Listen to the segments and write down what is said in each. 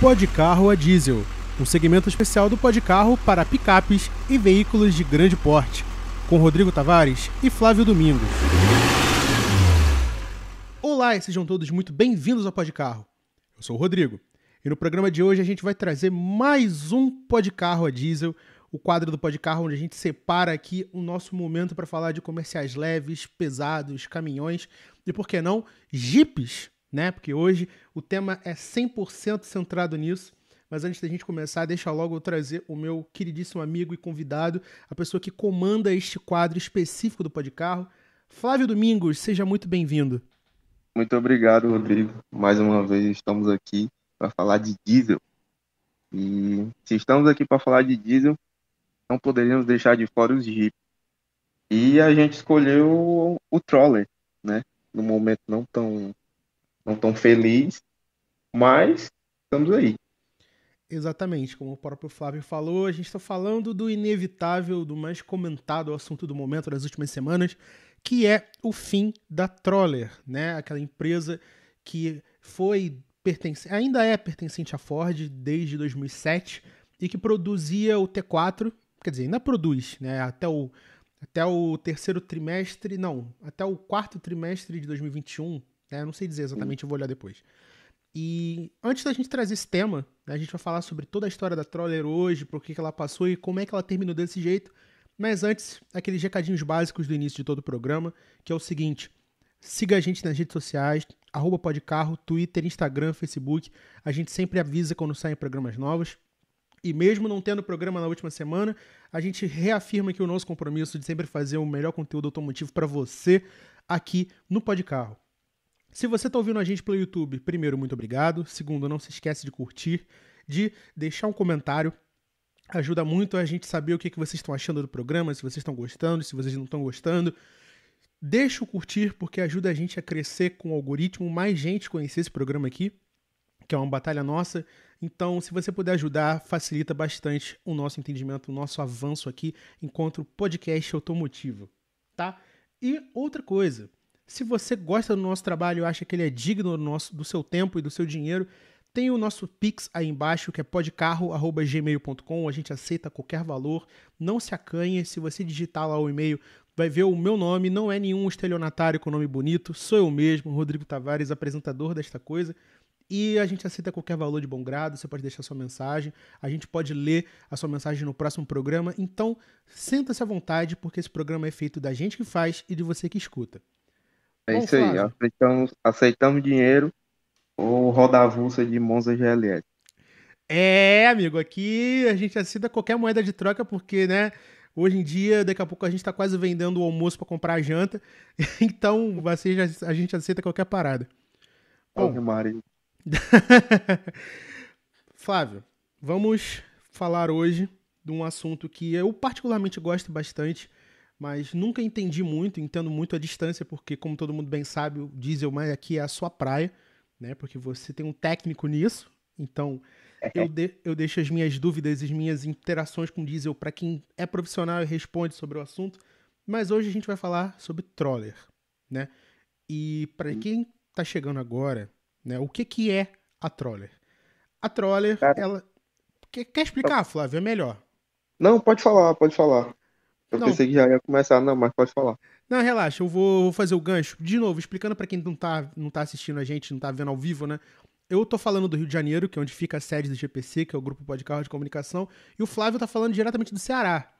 Podcarro a diesel, um segmento especial do Podcarro para picapes e veículos de grande porte, com Rodrigo Tavares e Flávio Domingos. Olá e sejam todos muito bem-vindos ao Podcarro. Eu sou o Rodrigo e no programa de hoje a gente vai trazer mais um Podcarro a diesel, o quadro do Podcarro onde a gente separa aqui o nosso momento para falar de comerciais leves, pesados, caminhões e, por que não, jipes, né? Porque hoje o tema é 100% centrado nisso. Mas antes da gente começar, deixa logo eu trazer o meu queridíssimo amigo e convidado, a pessoa que comanda este quadro específico do Podcarro, Flávio Domingos. Seja muito bem-vindo. Muito obrigado, Rodrigo. Mais uma vez estamos aqui para falar de diesel. E se estamos aqui para falar de diesel, não poderíamos deixar de fora os Jeep. E a gente escolheu o Troller, né? No momento não tão feliz, mas estamos aí. Exatamente, como o próprio Flávio falou, a gente está falando do inevitável, do mais comentado assunto do momento das últimas semanas, que é o fim da Troller, né? Aquela empresa que ainda é pertencente à Ford desde 2007 e que produzia o T4, quer dizer, ainda produz, né? Até o terceiro trimestre, não, até o quarto trimestre de 2021, né? Não sei dizer exatamente, eu vou olhar depois. E antes da gente trazer esse tema, né, a gente vai falar sobre toda a história da Troller hoje, por que ela passou e como é que ela terminou desse jeito. Mas antes, aqueles recadinhos básicos do início de todo o programa, que é o seguinte: siga a gente nas redes sociais, @podcarro, Twitter, Instagram, Facebook. A gente sempre avisa quando saem programas novos. E mesmo não tendo programa na última semana, a gente reafirma aqui o nosso compromisso de sempre fazer o melhor conteúdo automotivo para você aqui no Podcarro. Se você está ouvindo a gente pelo YouTube, primeiro, muito obrigado. Segundo, não se esquece de curtir, de deixar um comentário. Ajuda muito a gente saber o que vocês estão achando do programa, se vocês estão gostando, se vocês não estão gostando. Deixa o curtir, porque ajuda a gente a crescer com o algoritmo, mais gente conhecer esse programa aqui, que é uma batalha nossa. Então, se você puder ajudar, facilita bastante o nosso entendimento, o nosso avanço aqui enquanto podcast automotivo, tá? E outra coisa, se você gosta do nosso trabalho e acha que ele é digno do seu tempo e do seu dinheiro, tem o nosso Pix aí embaixo, que é podcarro@gmail.com. A gente aceita qualquer valor, não se acanhe. Se você digitar lá o e-mail, vai ver o meu nome, não é nenhum estelionatário com nome bonito, sou eu mesmo, Rodrigo Tavares, apresentador desta coisa. E a gente aceita qualquer valor de bom grado, você pode deixar sua mensagem, a gente pode ler a sua mensagem no próximo programa. Então, sinta-se à vontade, porque esse programa é feito da gente que faz e de você que escuta. É Bom, isso aí. Flávio, Aceitamos dinheiro ou roda-avulsa de Monza GLS. amigo, aqui a gente aceita qualquer moeda de troca, porque, né, hoje em dia, daqui a pouco a gente tá quase vendendo o almoço para comprar a janta, então a gente aceita qualquer parada. Ave Bom, Maria. Flávio, vamos falar hoje de um assunto que eu particularmente gosto bastante, mas nunca entendi muito, entendo muito a distância, porque, como todo mundo bem sabe, o diesel mais aqui é a sua praia, né? Porque você tem um técnico nisso, então eu deixo as minhas dúvidas, as minhas interações com diesel para quem é profissional e responde sobre o assunto. Mas hoje a gente vai falar sobre Troller, né? E para quem está chegando agora, né? O que é a Troller? A Troller, Cara, ela... Quer explicar, Flávio? É melhor. não, pode falar, pode falar. Eu Não, pensei que já ia começar, não, mas pode falar. não, relaxa, eu vou fazer o gancho. De novo, explicando pra quem não tá assistindo a gente, não tá vendo ao vivo, né? Eu tô falando do Rio de Janeiro, que é onde fica a sede do GPC, que é o Grupo Podcarro de Comunicação, e o Flávio tá falando diretamente do Ceará,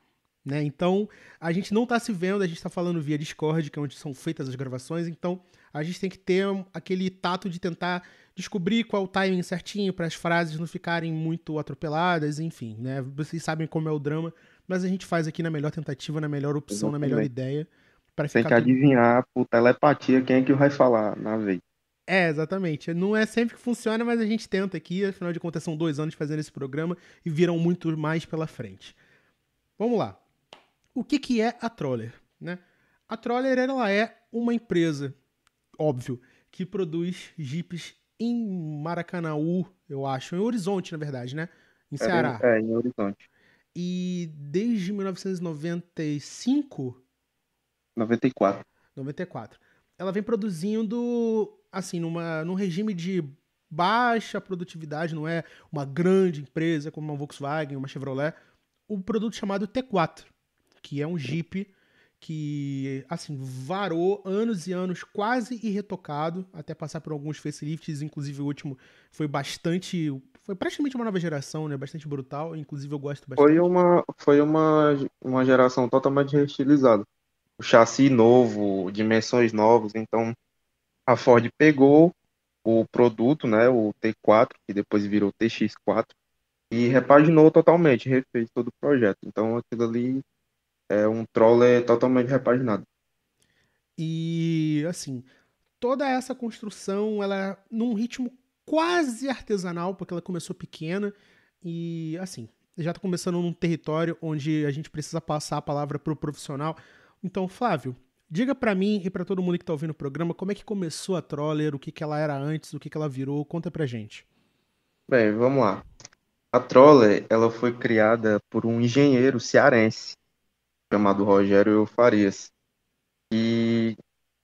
né? Então, a gente não tá se vendo, a gente tá falando via Discord, que é onde são feitas as gravações, então a gente tem que ter aquele tato de tentar descobrir qual é o timing certinho para as frases não ficarem muito atropeladas, enfim, né? Vocês sabem como é o drama, mas a gente faz aqui na melhor tentativa, na melhor opção, na melhor Exatamente. ideia, para Tem ficar que tudo. adivinhar por telepatia quem é que vai falar na vez. É, exatamente. Não é sempre que funciona, mas a gente tenta aqui. Afinal de contas, são 2 anos fazendo esse programa e viram muito mais pela frente. Vamos lá. O que é a Troller, né? A Troller, ela é uma empresa, óbvio, que produz jipes em Maracanaú, eu acho, em Horizonte, na verdade, né? Em Ceará. Em Horizonte. E desde 1995, 94. 94, ela vem produzindo, assim, num regime de baixa produtividade, não é uma grande empresa como uma Volkswagen, uma Chevrolet, um produto chamado T4, que é um Jeep que, assim, varou anos e anos quase irretocado, até passar por alguns facelifts, inclusive o último foi praticamente uma nova geração, né? Bastante brutal, inclusive eu gosto bastante. Uma geração totalmente reestilizada. O chassi novo, dimensões novas, então a Ford pegou o produto, né, o T4, que depois virou TX4, e repaginou totalmente, refez todo o projeto. Então aquilo ali é um Troller totalmente repaginado. E, assim, toda essa construção, ela é num ritmo quase artesanal, porque ela começou pequena e, assim, já está começando num território onde a gente precisa passar a palavra pro profissional. Então, Flávio, diga para mim e para todo mundo que tá ouvindo o programa como é que começou a Troller, o que que ela era antes, o que que ela virou, conta pra gente. Bem, vamos lá. A Troller, ela foi criada por um engenheiro cearense chamado Rogério Farias, e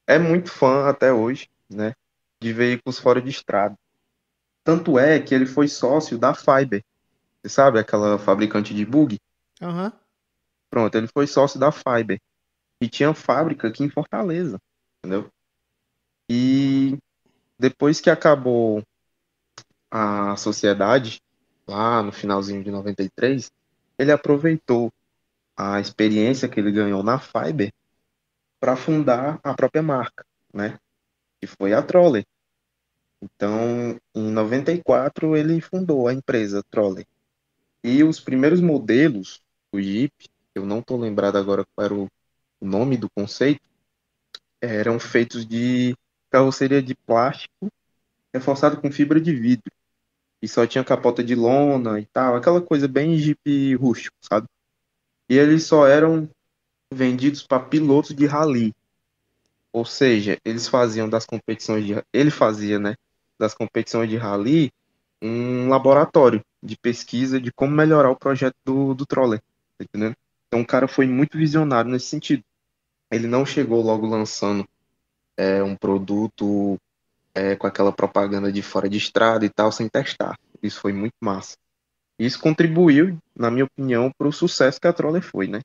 é muito fã até hoje, né, de veículos fora de estrada. Tanto é que ele foi sócio da Fiber, você sabe, aquela fabricante de bug? Aham. Pronto, ele foi sócio da Fiber e tinha fábrica aqui em Fortaleza, entendeu? E depois que acabou a sociedade, lá no finalzinho de 93, ele aproveitou a experiência que ele ganhou na Fiber para fundar a própria marca, né? Que foi a Trolley. Então, em 94, ele fundou a empresa Trolley. E os primeiros modelos do Jeep, eu não estou lembrado agora qual era o nome do conceito, eram feitos de carroceria de plástico reforçado com fibra de vidro. E só tinha capota de lona e tal, aquela coisa bem Jeep rústico, sabe? E eles só eram vendidos para pilotos de rally. Ou seja, eles faziam das competições de. Ele fazia, né? Das competições de rally um laboratório de pesquisa de como melhorar o projeto do Troller. Tá entendendo? Então o cara foi muito visionário nesse sentido. Ele não chegou logo lançando um produto com aquela propaganda de fora de estrada e tal, sem testar. Isso foi muito massa. Isso contribuiu, na minha opinião, para o sucesso que a Troller foi, né?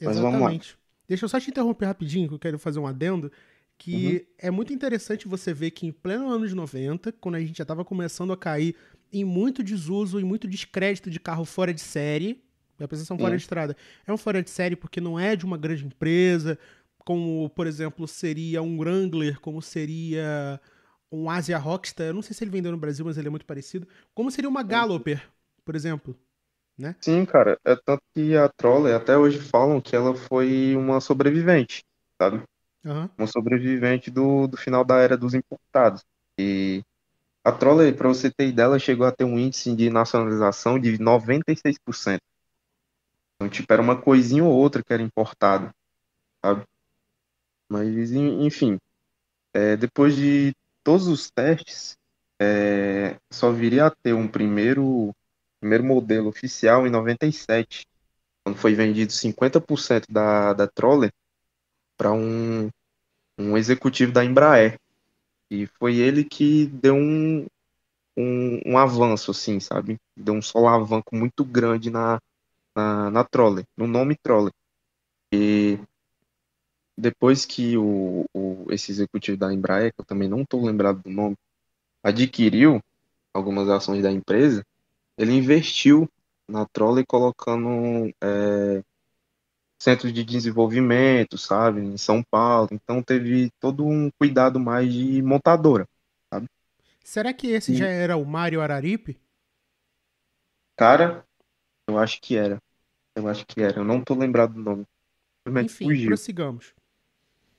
Mas vamos lá. Exatamente. Deixa eu só te interromper rapidinho, que eu quero fazer um adendo, Uhum, que é muito interessante você ver que em pleno anos 90, quando a gente já estava começando a cair em muito desuso e muito descrédito de carro fora de série, a prestação fora sim, de estrada, é um fora de série porque não é de uma grande empresa, como, por exemplo, seria um Wrangler, como seria um Asia Rockstar, eu não sei se ele vendeu no Brasil, mas ele é muito parecido, como seria uma sim, sim. Galloper, por exemplo, né? Sim, cara, é tanto que a Troller até hoje falam que ela foi uma sobrevivente, sabe? Aham. Uma sobrevivente do final da era dos importados. E a Troller, para você ter ideia, ela chegou a ter um índice de nacionalização de 96%. Então, tipo, era uma coisinha ou outra que era importada, sabe? Mas, enfim, depois de todos os testes, só viria a ter um primeiro modelo oficial em 97, quando foi vendido 50% da Troller para um executivo da Embraer. E foi ele que deu um avanço, assim, sabe? Deu um solavanco muito grande na Troller, no nome Troller. E depois que esse executivo da Embraer, que eu também não estou lembrado do nome, adquiriu algumas ações da empresa, ele investiu na Troller colocando centros de desenvolvimento, sabe, em São Paulo. Então teve todo um cuidado mais de montadora, sabe? Será que esse já E, era o Mario Araripe? cara, eu acho que era. Eu acho que era. Eu não tô lembrado do nome. Simplesmente Enfim, fugiu. prossigamos.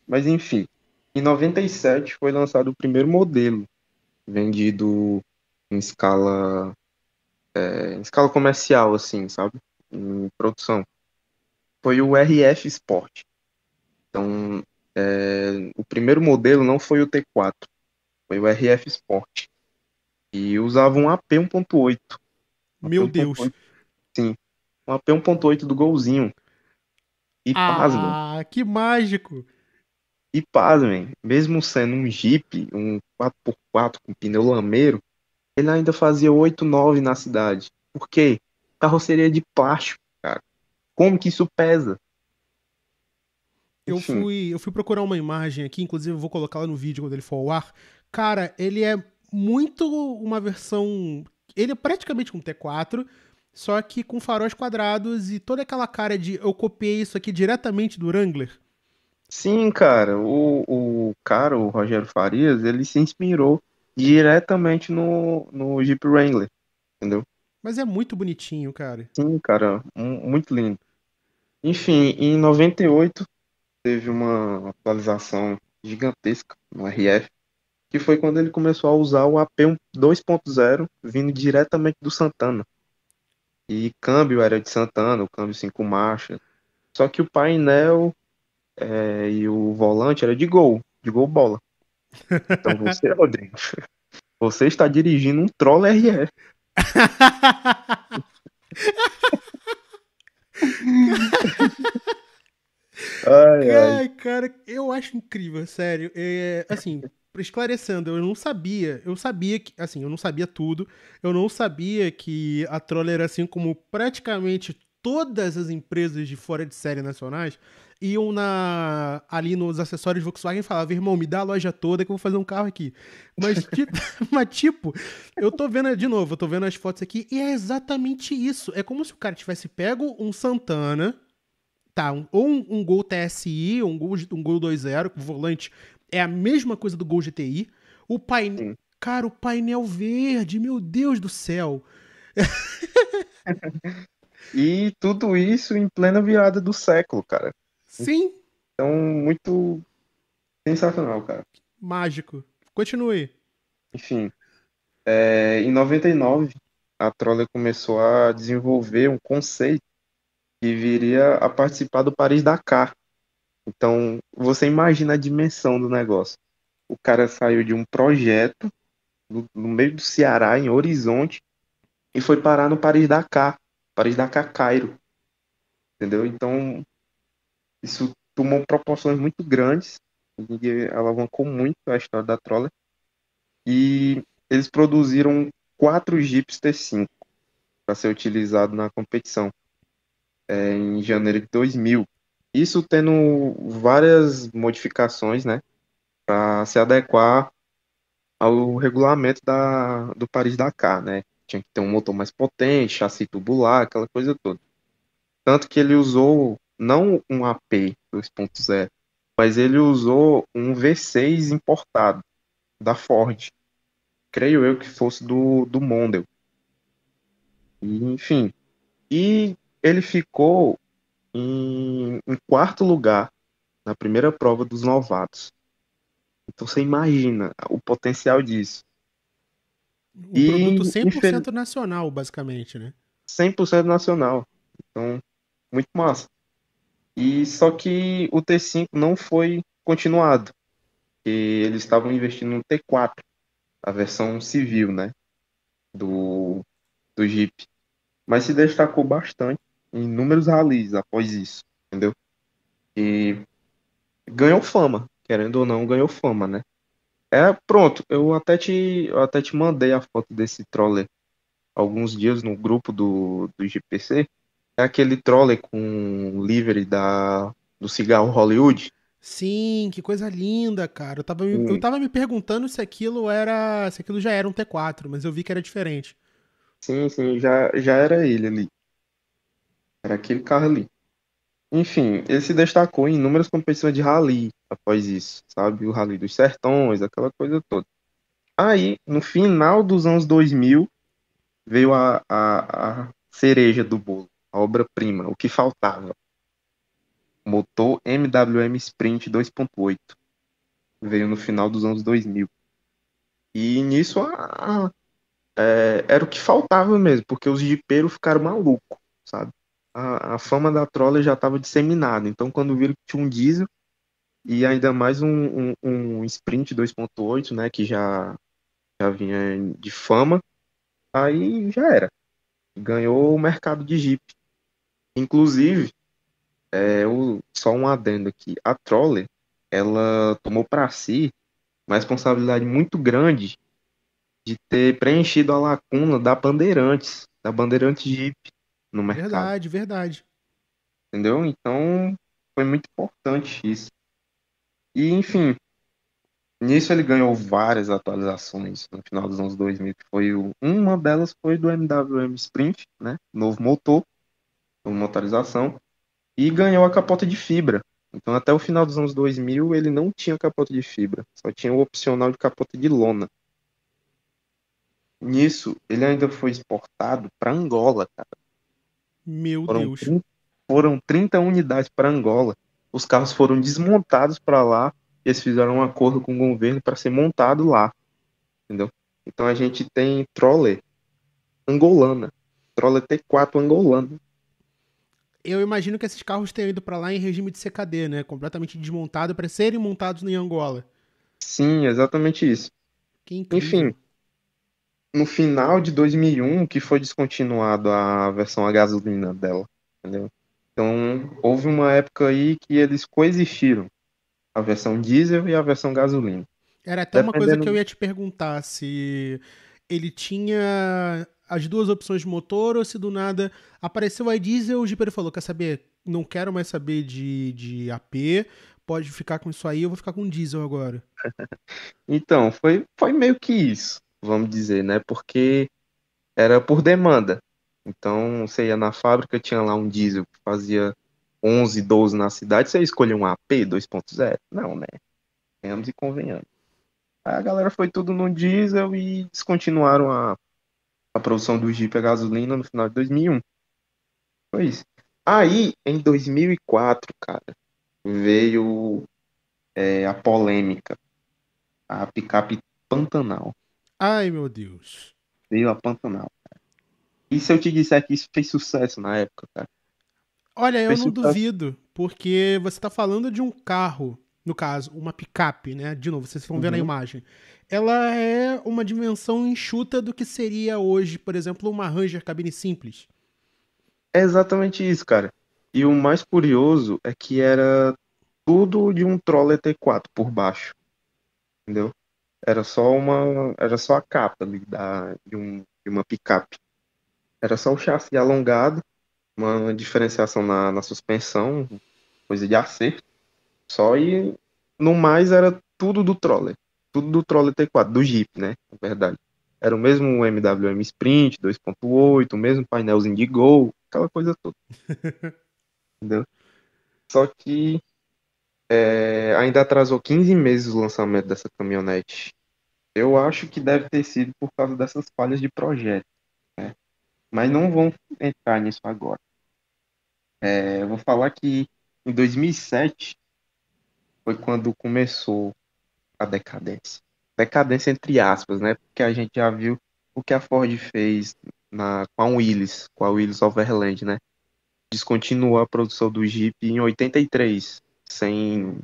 Mas enfim, em 97 foi lançado o primeiro modelo vendido em escala comercial, assim, sabe? Em produção. Foi o RF Sport. Então, o primeiro modelo não foi o T4, foi o RF Sport. E usava um AP 1.8. AP Meu Deus. 1.8, sim. Um AP 1.8 do Golzinho. E pasma, Ah, que mágico. E pasmem, mesmo sendo um Jeep, um 4x4 com pneu lameiro, ele ainda fazia 8, 9 na cidade. Por quê? Carroceria de plástico, cara. Como que isso pesa? Enfim, Eu fui procurar uma imagem aqui, inclusive eu vou colocá-la no vídeo quando ele for ao ar. Cara, ele é muito uma versão. Ele é praticamente um T4, só que com faróis quadrados e toda aquela cara de eu copiei isso aqui diretamente do Wrangler. sim, cara, o cara, o Rogério Farias, ele se inspirou diretamente no Jeep Wrangler, entendeu? Mas é muito bonitinho, cara. Sim, cara, muito lindo. Enfim, em 98 teve uma atualização gigantesca no RF, que foi quando ele começou a usar o AP 2.0 vindo diretamente do Santana. E câmbio era de Santana, o câmbio 5 marchas. Só que o painel e o volante era de Gol bola. Então você, Rodrigo, você está dirigindo um Troll RF. Ai, ai. Ai, cara, eu acho incrível, sério. É, assim, esclarecendo, eu sabia que, assim, eu não sabia tudo, eu não sabia que a Troller, assim como praticamente todas as empresas de fora de série nacionais, iam ali nos acessórios Volkswagen e falavam, irmão, me dá a loja toda que eu vou fazer um carro aqui. Mas, mas tipo, eu tô vendo, de novo, eu tô vendo as fotos aqui e é exatamente isso. É como se o cara tivesse pego um Santana. Tá, ou um Gol TSI, um Gol 2.0, que o volante é a mesma coisa do Gol GTI. O painel. Sim. Cara, o painel verde, meu Deus do céu. E tudo isso em plena virada do século, cara. Sim, Então, muito sensacional, cara. mágico. Continue. Enfim, em 99, a Troller começou a desenvolver um conceito que viria a participar do Paris-Dakar. Então, você imagina a dimensão do negócio. O cara saiu de um projeto no meio do Ceará, em Horizonte, e foi parar no Paris-Dakar. Paris-Dakar Cairo, entendeu? Então, isso tomou proporções muito grandes e alavancou muito a história da Troller. E eles produziram 4 Jeeps T5 para ser utilizado na competição em janeiro de 2000. Isso tendo várias modificações, né, para se adequar ao regulamento do Paris-Dakar, né? Tinha que ter um motor mais potente, chassi tubular, aquela coisa toda. Tanto que ele usou não um AP 2.0, mas ele usou um V6 importado da Ford. Creio eu que fosse do Mondeo. E, enfim, e ele ficou em quarto lugar na primeira prova dos novatos. Então você imagina o potencial disso. Um produto E 100% nacional, basicamente, né? 100% nacional. Então, muito massa. E só que o T5 não foi continuado, porque eles estavam investindo no T4, a versão civil, né, do Jeep. Mas se destacou bastante em inúmeros rallies após isso, entendeu? E ganhou fama, querendo ou não, ganhou fama, né? Pronto, eu até te mandei a foto desse troller alguns dias no grupo do GPC. É aquele troller com livery do cigarro Hollywood. Sim, que coisa linda, cara. Eu Sim, tava me perguntando se aquilo era. Se aquilo já era um T4, mas eu vi que era diferente. sim, sim, já era ele ali. Era aquele carro ali. Enfim, ele se destacou em inúmeras competições de rally após isso, sabe? O Rally dos Sertões, aquela coisa toda. Aí, no final dos anos 2000, veio a cereja do bolo, a obra-prima, o que faltava. Motor MWM Sprint 2.8. Veio no final dos anos 2000. E nisso era o que faltava mesmo, porque os jipeiros ficaram malucos, sabe? A fama da Troller já estava disseminada. Então, quando viram que tinha um diesel e ainda mais um Sprint 2.8, né, que já vinha de fama, aí já era. Ganhou o mercado de Jeep. Inclusive, só um adendo aqui, a Troller ela tomou para si uma responsabilidade muito grande de ter preenchido a lacuna da Bandeirantes Jeep no mercado, Verdade, verdade. entendeu? Então, foi muito importante isso. E, enfim, nisso ele ganhou várias atualizações no final dos anos 2000, que uma delas foi do MWM Sprint, né? Novo motor, nova motorização, e ganhou a capota de fibra. Então, até o final dos anos 2000, ele não tinha capota de fibra, só tinha o opcional de capota de lona. Nisso, ele ainda foi exportado para Angola, cara. Meu Foram Deus. 30, foram 30 unidades para Angola. Os carros foram desmontados para lá e eles fizeram um acordo com o governo para ser montado lá, entendeu? Então a gente tem Troller angolana, Troller T4 angolana. Eu imagino que esses carros tenham ido pra lá em regime de CKD, né? Completamente desmontado para serem montados em Angola. Sim, exatamente isso. Que Enfim, incrível. no final de 2001 que foi descontinuado a versão a gasolina dela, entendeu? Então, houve uma época aí que eles coexistiram, a versão diesel e a versão gasolina. Era até uma coisa que eu Dependendo. ia te perguntar, se ele tinha as duas opções de motor ou se do nada apareceu a diesel, o Jeep falou, quer saber, não quero mais saber de AP, pode ficar com isso aí, eu vou ficar com diesel agora. Então, foi meio que isso, vamos dizer, né? Porque era por demanda. Então, você ia na fábrica, tinha lá um diesel que fazia 11, 12 na cidade, você escolhia um AP 2.0? Não, né? Venhamos e convenhamos. Aí a galera foi tudo no diesel e descontinuaram a produção do Jeep a gasolina no final de 2001. Foi isso. Aí, em 2004, cara, veio a polêmica, a picape Pantanal. Ai, meu Deus. Veio a Pantanal. E se eu te disser que isso fez sucesso na época, cara? Olha, eu Fez não sucesso. duvido, porque você está falando de um carro, no caso, uma picape, né? De novo, vocês vão ver na Uhum. imagem. Ela é uma dimensão enxuta do que seria hoje, por exemplo, uma Ranger cabine simples. É exatamente isso, cara. E o mais curioso é que era tudo de um Troller T4 por baixo, entendeu? Era só a capa ali de uma picape. Era só o chassi alongado, uma diferenciação na suspensão, coisa de acerto, só e no mais era tudo do Troller T4, do Jeep, né, na verdade. Era o mesmo MWM Sprint 2.8, o mesmo painelzinho de Gol, aquela coisa toda, entendeu? Só que ainda atrasou 15 meses o lançamento dessa caminhonete. Eu acho que deve ter sido por causa dessas falhas de projeto, né? Mas não vamos entrar nisso agora. Eu vou falar que em 2007 foi quando começou a decadência. Decadência entre aspas, né? Porque a gente já viu o que a Ford fez com a Willys Overland, né? Descontinuou a produção do Jeep em 83, sem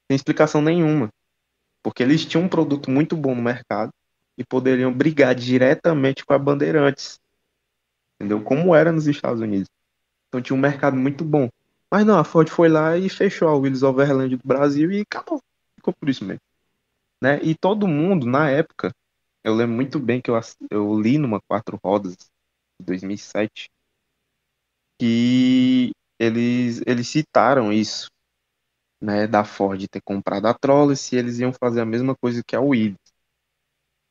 explicação nenhuma. Porque eles tinham um produto muito bom no mercado e poderiam brigar diretamente com a Bandeirantes, entendeu? Como era nos Estados Unidos. Então tinha um mercado muito bom. Mas não, a Ford foi lá e fechou a Willys Overland do Brasil e acabou. Ficou por isso mesmo, né? E todo mundo, na época, eu lembro muito bem que eu li numa quatro rodas de 2007 que eles citaram isso, né, da Ford ter comprado a Trolley se eles iam fazer a mesma coisa que a Willys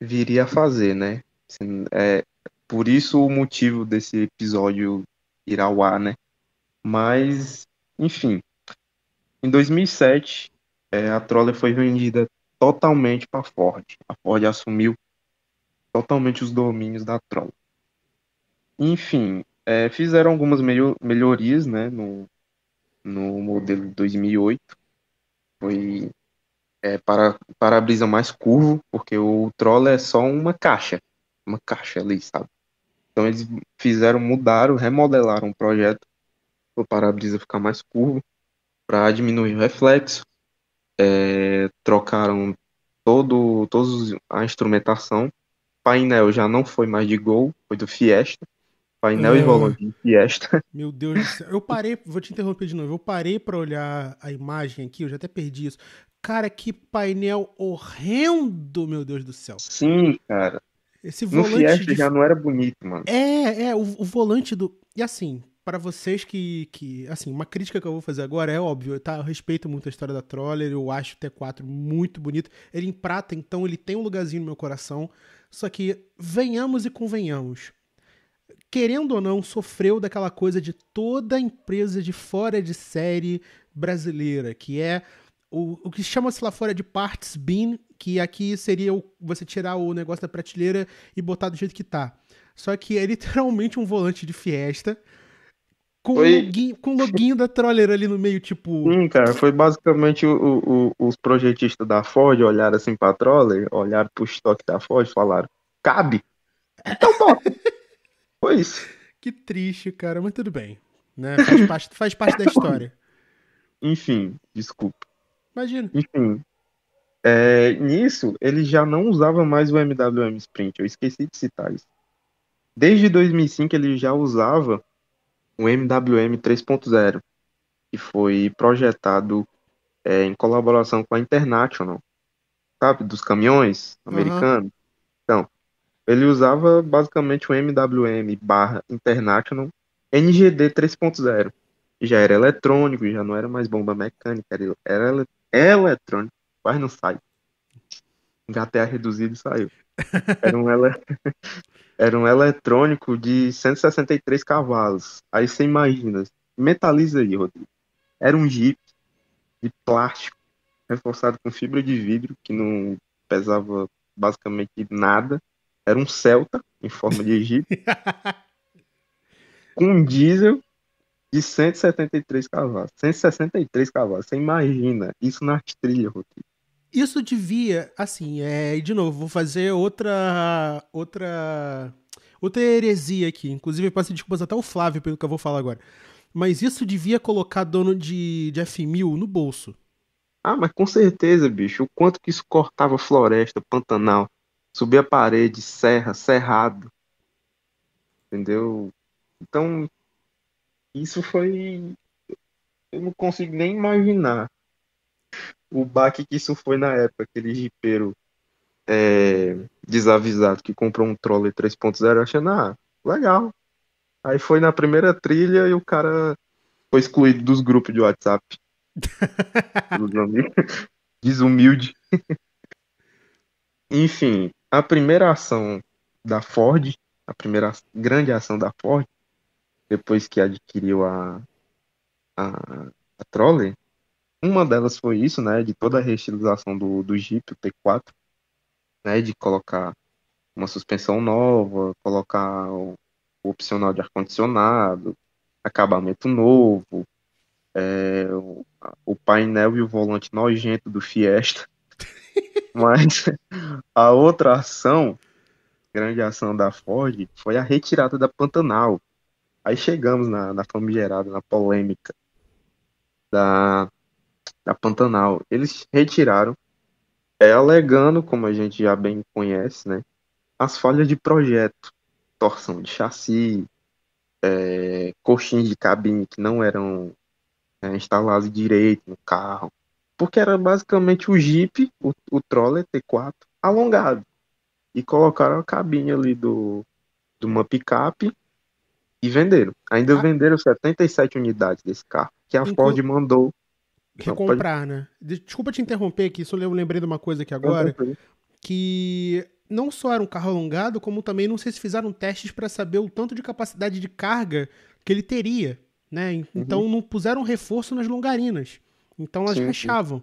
viria a fazer, né? Assim, por isso o motivo desse episódio ir ao ar, né? Mas, enfim, em 2007, a Troller foi vendida totalmente para a Ford. A Ford assumiu totalmente os domínios da Troller. Enfim, fizeram algumas melhorias, né, no modelo de 2008. Foi para-brisa mais curvo, porque o Troller é só uma caixa ali, sabe? Então eles mudaram, remodelaram o projeto para o para-brisa ficar mais curvo, para diminuir o reflexo, trocaram todos a instrumentação. Painel já não foi mais de Gol, foi do Fiesta. Painel e Ah, volante de Fiesta. meu Deus do céu. Eu parei, vou te interromper de novo. Eu parei pra olhar a imagem aqui, eu já até perdi isso. Cara, que painel horrendo, meu Deus do céu. Sim, cara. Esse No volante Fiesta de. já não era bonito, mano. O volante do. E assim, para vocês Assim, uma crítica que eu vou fazer agora é óbvio, tá? Eu respeito muito a história da Troller, eu acho o T4 muito bonito. Ele em prata, então ele tem um lugarzinho no meu coração. Só que, venhamos e convenhamos. Querendo ou não, sofreu daquela coisa de toda empresa de fora de série brasileira, que é o que chama-se lá fora de parts bin, que aqui seria você tirar o negócio da prateleira e botar do jeito que tá. Só que é literalmente um volante de Fiesta Foi, com o loginho da Troller ali no meio, tipo. sim, cara, foi basicamente os projetistas da Ford olharam assim pra Troller, olharam pro estoque da Ford e falaram, cabe? Então bota. Foi isso. Que triste, cara, mas tudo bem. Né? Faz parte da história. Enfim, desculpa. Imagina. Enfim, nisso, ele já não usava mais o MWM Sprint, eu esqueci de citar isso. Desde 2005 ele já usava o MWM 3.0, que foi projetado em colaboração com a International, sabe, dos caminhões Aham. americanos. Então, ele usava basicamente o MWM barra International NGD 3.0. Já era eletrônico, já não era mais bomba mecânica, eletrônico, quase não sai. Engatei a reduzido e saiu. Era um, ele, era um eletrônico de 163 cavalos. Aí você imagina, mentaliza aí, Rodrigo. Era um Jeep de plástico, reforçado com fibra de vidro, que não pesava basicamente nada. Era um Celta, em forma de Jeep, com um diesel de 173 cavalos. 163 cavalos. Você imagina isso nas trilhas, Rodrigo. Isso devia, assim, e de novo, vou fazer outra heresia aqui. Inclusive, eu peço desculpas até o Flávio pelo que eu vou falar agora. Mas isso devia colocar dono de F1000 no bolso. Ah, mas com certeza, bicho, o quanto que isso cortava floresta, Pantanal, subia parede, serra, cerrado, entendeu? Então, isso foi. Eu não consigo nem imaginar o baque que isso foi na época, aquele jipeiro desavisado que comprou um Troller 3.0 achando, legal. Aí foi na primeira trilha e o cara foi excluído dos grupos de WhatsApp, pelos amigos, desumilde. Enfim, a primeira ação da Ford, a primeira grande ação da Ford, depois que adquiriu a, a Troller, uma delas foi isso, né, de toda a reestilização do Jeep, o T4, né, de colocar uma suspensão nova, colocar o opcional de ar-condicionado, acabamento novo, o painel e o volante nojento do Fiesta. Mas a outra ação, grande ação da Ford, foi a retirada da Pantanal. Aí chegamos na famigerada, na polêmica da, da Pantanal. Eles retiraram, alegando, como a gente já bem conhece, né, as falhas de projeto, torção de chassi, coxins de cabine que não eram instalados direito no carro, porque era basicamente o Jeep, o Troller T4, alongado, e colocaram a cabine ali de uma picape e venderam. Ainda Ah, venderam 77 unidades desse carro, que a Ford inclu mandou. Não, pode. recomprar, né? Desculpa te interromper aqui, só eu lembrei de uma coisa aqui Com agora, certeza. que não só era um carro alongado, como também não sei se fizeram testes para saber o tanto de capacidade de carga que ele teria, né? Uhum. Então não puseram reforço nas longarinas. Então elas Sim, sim. rachavam.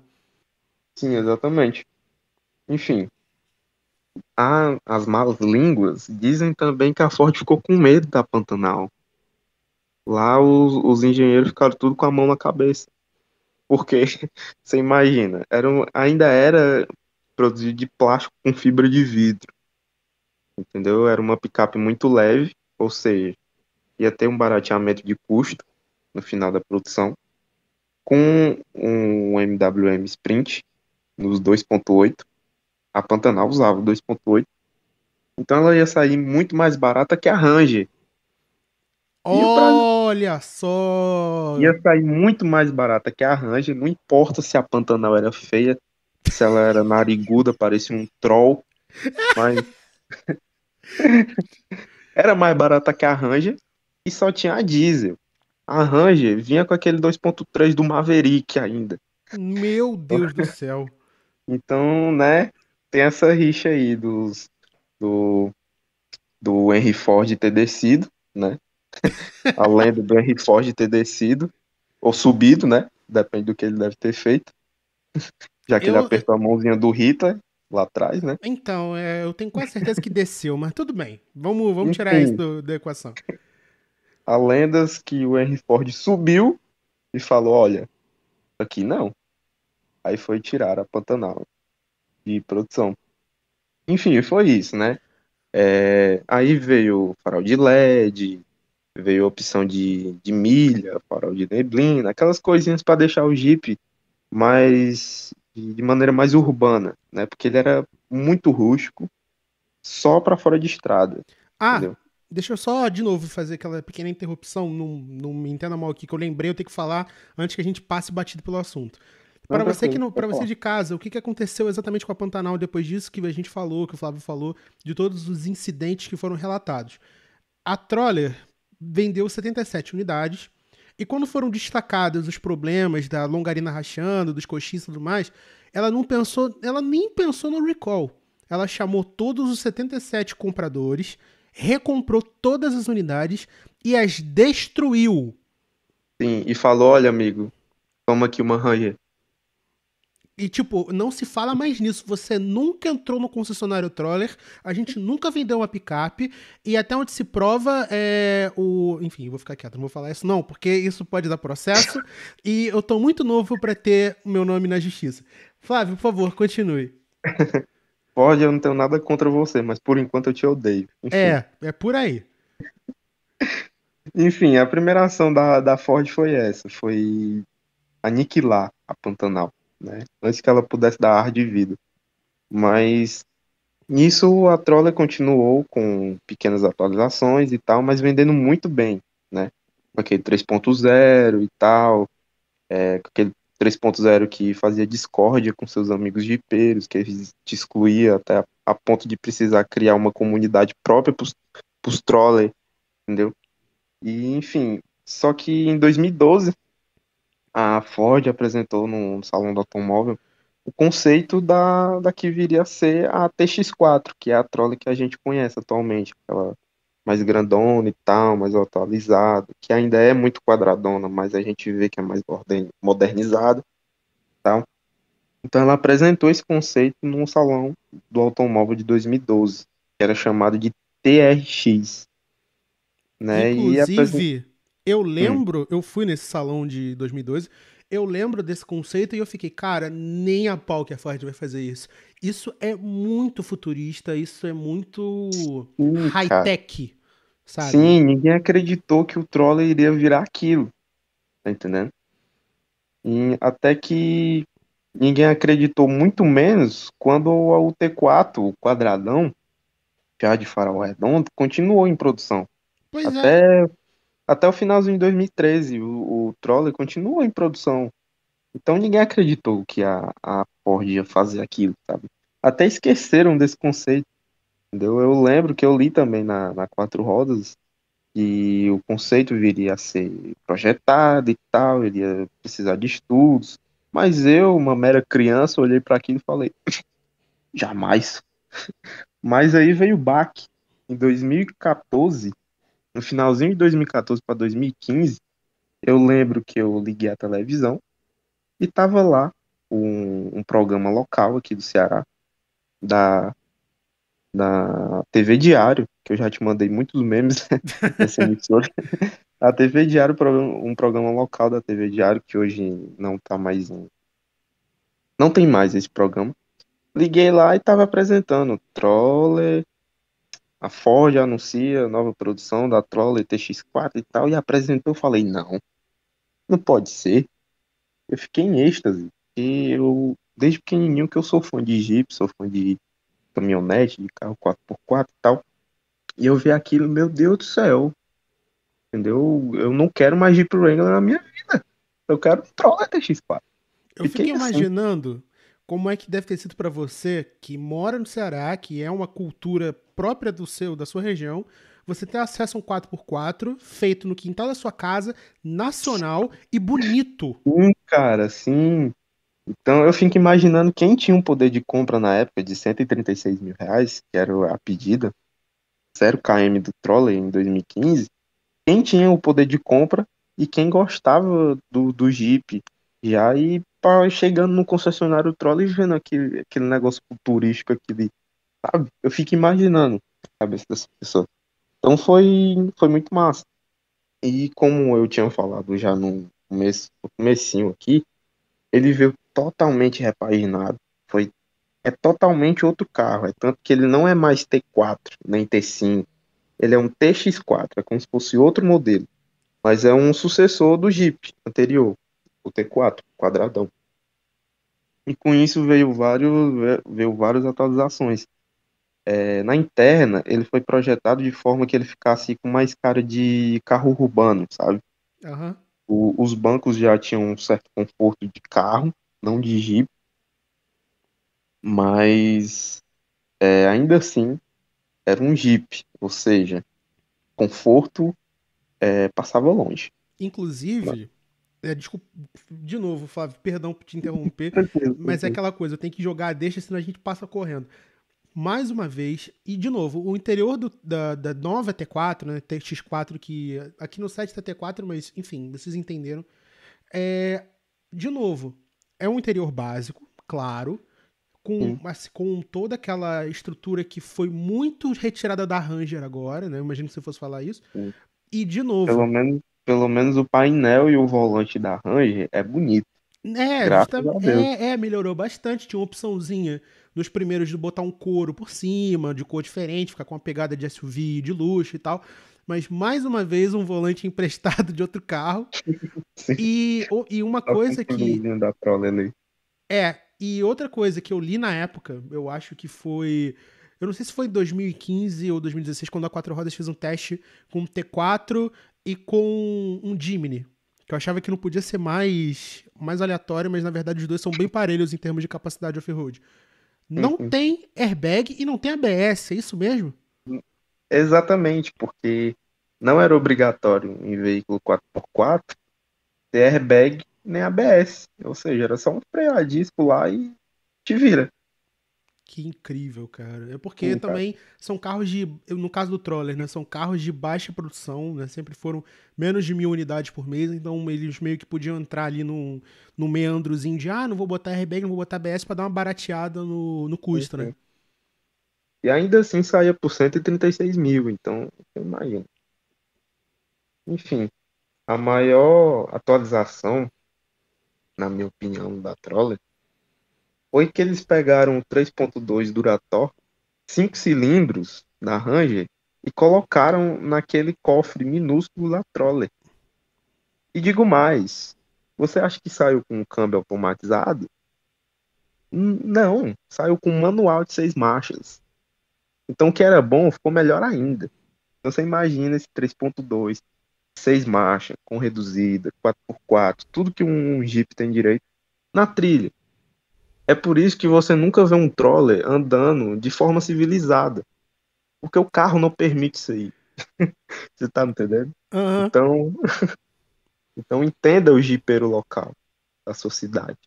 Sim, exatamente. Enfim, as malas línguas dizem também que a Ford ficou com medo da Pantanal. Lá os engenheiros ficaram tudo com a mão na cabeça. Porque, você imagina, ainda era produzido de plástico com fibra de vidro, entendeu? Era uma picape muito leve, ou seja, ia ter um barateamento de custo no final da produção, com um MWM Sprint nos 2.8, a Pantanal usava o 2.8, então ela ia sair muito mais barata que a Ranger, E o Brasil Olha só! ia sair muito mais barata que a Ranger, não importa se a Pantanal era feia, se ela era nariguda, parecia um troll, mas era mais barata que a Ranger e só tinha a diesel. A Ranger vinha com aquele 2.3 do Maverick ainda. Meu Deus do céu. Então, né, tem essa rixa aí do, do Henry Ford ter descido, né? A lenda do Henry Ford ter descido, ou subido, né? Depende do que ele deve ter feito, já que ele Eu, apertou a mãozinha do Hitler lá atrás, né? então, eu tenho quase certeza que desceu, mas tudo bem. Vamos tirar isso Enfim, da equação. há lendas que o Henry Ford subiu e falou, olha, aqui não. Aí foi tirar a Pantanal de produção. Enfim, foi isso, né? Aí veio o farol de LED, veio a opção de milha, farol de neblina, aquelas coisinhas para deixar o Jeep mais de maneira mais urbana, né? Porque ele era muito rústico, só para fora de estrada, Ah, entendeu? deixa eu só de novo fazer aquela pequena interrupção. Não me entenda mal aqui, que eu lembrei, eu tenho que falar antes que a gente passe batido pelo assunto. Não, Para você que tranquilo, não, para pode você falar. de casa, o que que aconteceu exatamente com a Pantanal depois disso que a gente falou, que o Flávio falou, de todos os incidentes que foram relatados? A Troller vendeu 77 unidades. E quando foram destacados os problemas da longarina rachando, dos coxins e tudo mais, ela nem pensou no recall. Ela chamou todos os 77 compradores, recomprou todas as unidades e as destruiu. Sim, e falou, olha, amigo, toma aqui uma Ranger. E, tipo, não se fala mais nisso. Você nunca entrou no concessionário Troller, a gente nunca vendeu uma picape, e até onde se prova é o. Enfim, eu vou ficar quieto, não vou falar isso, não, porque isso pode dar processo, e eu tô muito novo pra ter o meu nome na justiça. Flávio, por favor, continue. Pode, eu não tenho nada contra você, mas por enquanto eu te odeio. Enfim. É por aí. Enfim, a primeira ação da Ford foi essa, foi aniquilar a Pantanal, né? Antes que ela pudesse dar ar de vida. Mas nisso a Troller continuou com pequenas atualizações e tal, mas vendendo muito bem, né? Com aquele 3.0 e tal, com aquele 3.0 que fazia discórdia com seus amigos jipeiros, que te excluía até a ponto de precisar criar uma comunidade própria para os trollers, entendeu? E enfim, só que em 2012 a Ford apresentou no Salão do Automóvel o conceito da que viria a ser a TX4, que é a trolley que a gente conhece atualmente, aquela mais grandona e tal, mais atualizada, que ainda é muito quadradona, mas a gente vê que é mais modernizada, tal. Então ela apresentou esse conceito num salão do automóvel de 2012, que era chamado de TRX, né? E apresentou. Inclusive, eu lembro, eu fui nesse salão de 2012, eu lembro desse conceito e eu fiquei, cara, nem a pau que a Ford vai fazer isso. Isso é muito futurista, isso é muito Sim, cara. high-tech, sabe? Sim, ninguém acreditou que o Troller iria virar aquilo, tá entendendo? E até que ninguém acreditou muito menos quando o T4, o quadradão, já de farol redondo, continuou em produção. Pois é. Até, até o finalzinho de 2013, o Troller continuou em produção. Então ninguém acreditou que a Ford ia fazer aquilo, sabe? Até esqueceram desse conceito, entendeu? Eu lembro que eu li também na Quatro Rodas que o conceito viria a ser projetado e tal, ele ia precisar de estudos. Mas eu, uma mera criança, olhei para aquilo e falei, jamais. Mas aí veio o baque. Em 2014, no finalzinho de 2014 para 2015, eu lembro que eu liguei a televisão e tava lá um programa local aqui do Ceará, da, da TV Diário, que eu já te mandei muitos memes dessa emissora. A TV Diário, um programa local da TV Diário, que hoje não tá mais não tem mais esse programa. Liguei lá e tava apresentando Troller, a Ford anuncia a nova produção da Troller TX4 e tal, e apresentou, eu falei, não, não pode ser. Eu fiquei em êxtase, e eu, desde pequenininho que eu sou fã de Jeep, sou fã de caminhonete, de carro 4x4 e tal, e eu vi aquilo, meu Deus do céu, entendeu? Eu não quero mais Jeep Wrangler na minha vida. Eu quero um Troller TX4. Eu fico Fiquei assim. imaginando como é que deve ter sido pra você que mora no Ceará, que é uma cultura própria da sua região, você ter acesso a um 4x4 feito no quintal da sua casa, nacional e bonito. Cara, sim. Então eu fico imaginando quem tinha um poder de compra na época de R$ 136.000, que era a pedida, 0 km do Troller em 2015. Quem tinha o poder de compra e quem gostava do Jeep já ir chegando no concessionário Troller e vendo aquele negócio futurístico, aquele, sabe? Eu fico imaginando a cabeça dessa pessoa. Então foi muito massa. E como eu tinha falado já no comecinho aqui, ele veio totalmente repaginado. É totalmente outro carro. É tanto que ele não é mais T4, nem T5. Ele é um TX4, é como se fosse outro modelo. Mas é um sucessor do Jeep anterior, o T4, quadradão. E com isso veio várias atualizações. Na interna, ele foi projetado de forma que ele ficasse com mais cara de carro urbano, sabe? Aham. Os bancos já tinham um certo conforto de carro, não de Jeep, mas ainda assim era um Jeep, ou seja, conforto passava longe. Inclusive, desculpa, de novo, Flávio, perdão por te interromper, Tranquilo, mas é tranquilo. aquela coisa, eu tenho que jogar a deixa, senão a gente passa correndo. Mais uma vez, e de novo, o interior da nova T4, né, TX4, que aqui no site tá T4, mas enfim, vocês entenderam. É, de novo, é um interior básico, claro, Sim, com toda aquela estrutura que foi muito retirada da Ranger agora, né? Imagino que você fosse falar isso. sim. E de Pelo novo, menos, pelo menos o painel e o volante da Ranger é bonito, graças a Deus. melhorou bastante. Tinha uma opçãozinha nos primeiros de botar um couro por cima, de cor diferente, ficar com uma pegada de SUV, de luxo e tal. Mas mais uma vez, um volante emprestado de outro carro. Sim, E uma só com o coisa que. túnelzinho da Troller ali. E outra coisa que eu li na época, eu acho que foi. Eu não sei se foi em 2015 ou 2016, quando a Quatro Rodas fez um teste com um T4 e com um Jimny. Que eu achava que não podia ser mais aleatório, mas na verdade os dois são bem parelhos em termos de capacidade off-road. Não Uhum. tem airbag e não tem ABS, é isso mesmo? Exatamente, porque não era obrigatório em veículo 4x4 ter airbag nem ABS. Ou seja, era só um freio a disco lá e te vira. Que incrível, cara. É porque Sim, cara. também são carros de. No caso do Troller, né? São carros de baixa produção, né? Sempre foram menos de 1.000 unidades por mês, então eles meio que podiam entrar ali num meandrozinho de não vou botar airbag, não vou botar ABS pra dar uma barateada no custo, né? Uhum. E ainda assim saía por 136 mil, então, eu imagino. Enfim, a maior atualização, na minha opinião, da Troller foi que eles pegaram o 3.2 Durator, 5 cilindros da Ranger, e colocaram naquele cofre minúsculo da Troller. E digo mais, você acha que saiu com um câmbio automatizado? Não, saiu com um manual de 6 marchas. Então o que era bom ficou melhor ainda. Então você imagina esse 3.2, 6 marchas, com reduzida, 4x4, tudo que um Jeep tem direito na trilha. É por isso que você nunca vê um Troller andando de forma civilizada, porque o carro não permite isso aí. Você tá me entendendo? Aham. Então, então entenda o jipeiro local da sua cidade.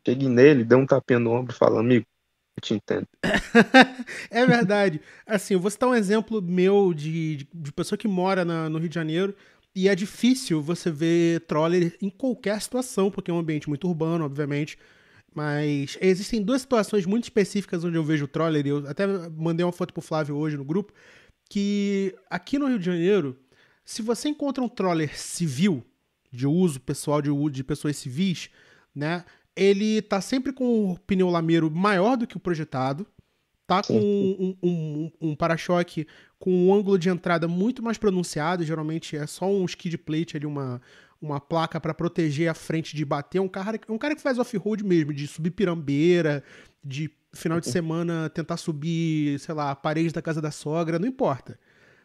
Chegue nele, dê um tapinha no ombro e fala, amigo, eu te entendo. É verdade. Assim, eu vou citar um exemplo meu de pessoa que mora no Rio de Janeiro. E é difícil você ver Troller em qualquer situação, porque é um ambiente muito urbano, obviamente. Mas existem duas situações muito específicas onde eu vejo o Troller. E eu até mandei uma foto pro Flávio hoje no grupo. Que aqui no Rio de Janeiro, se você encontra um Troller civil, de uso pessoal, de uso de pessoas civis, né? Ele tá sempre com o pneu lameiro maior do que o projetado, tá com Sim, um para-choque com um ângulo de entrada muito mais pronunciado, geralmente é só um skid plate ali, uma placa para proteger a frente de bater. Um cara que faz off-road mesmo, de subir pirambeira, de final de semana tentar subir, sei lá, a parede da casa da sogra, não importa.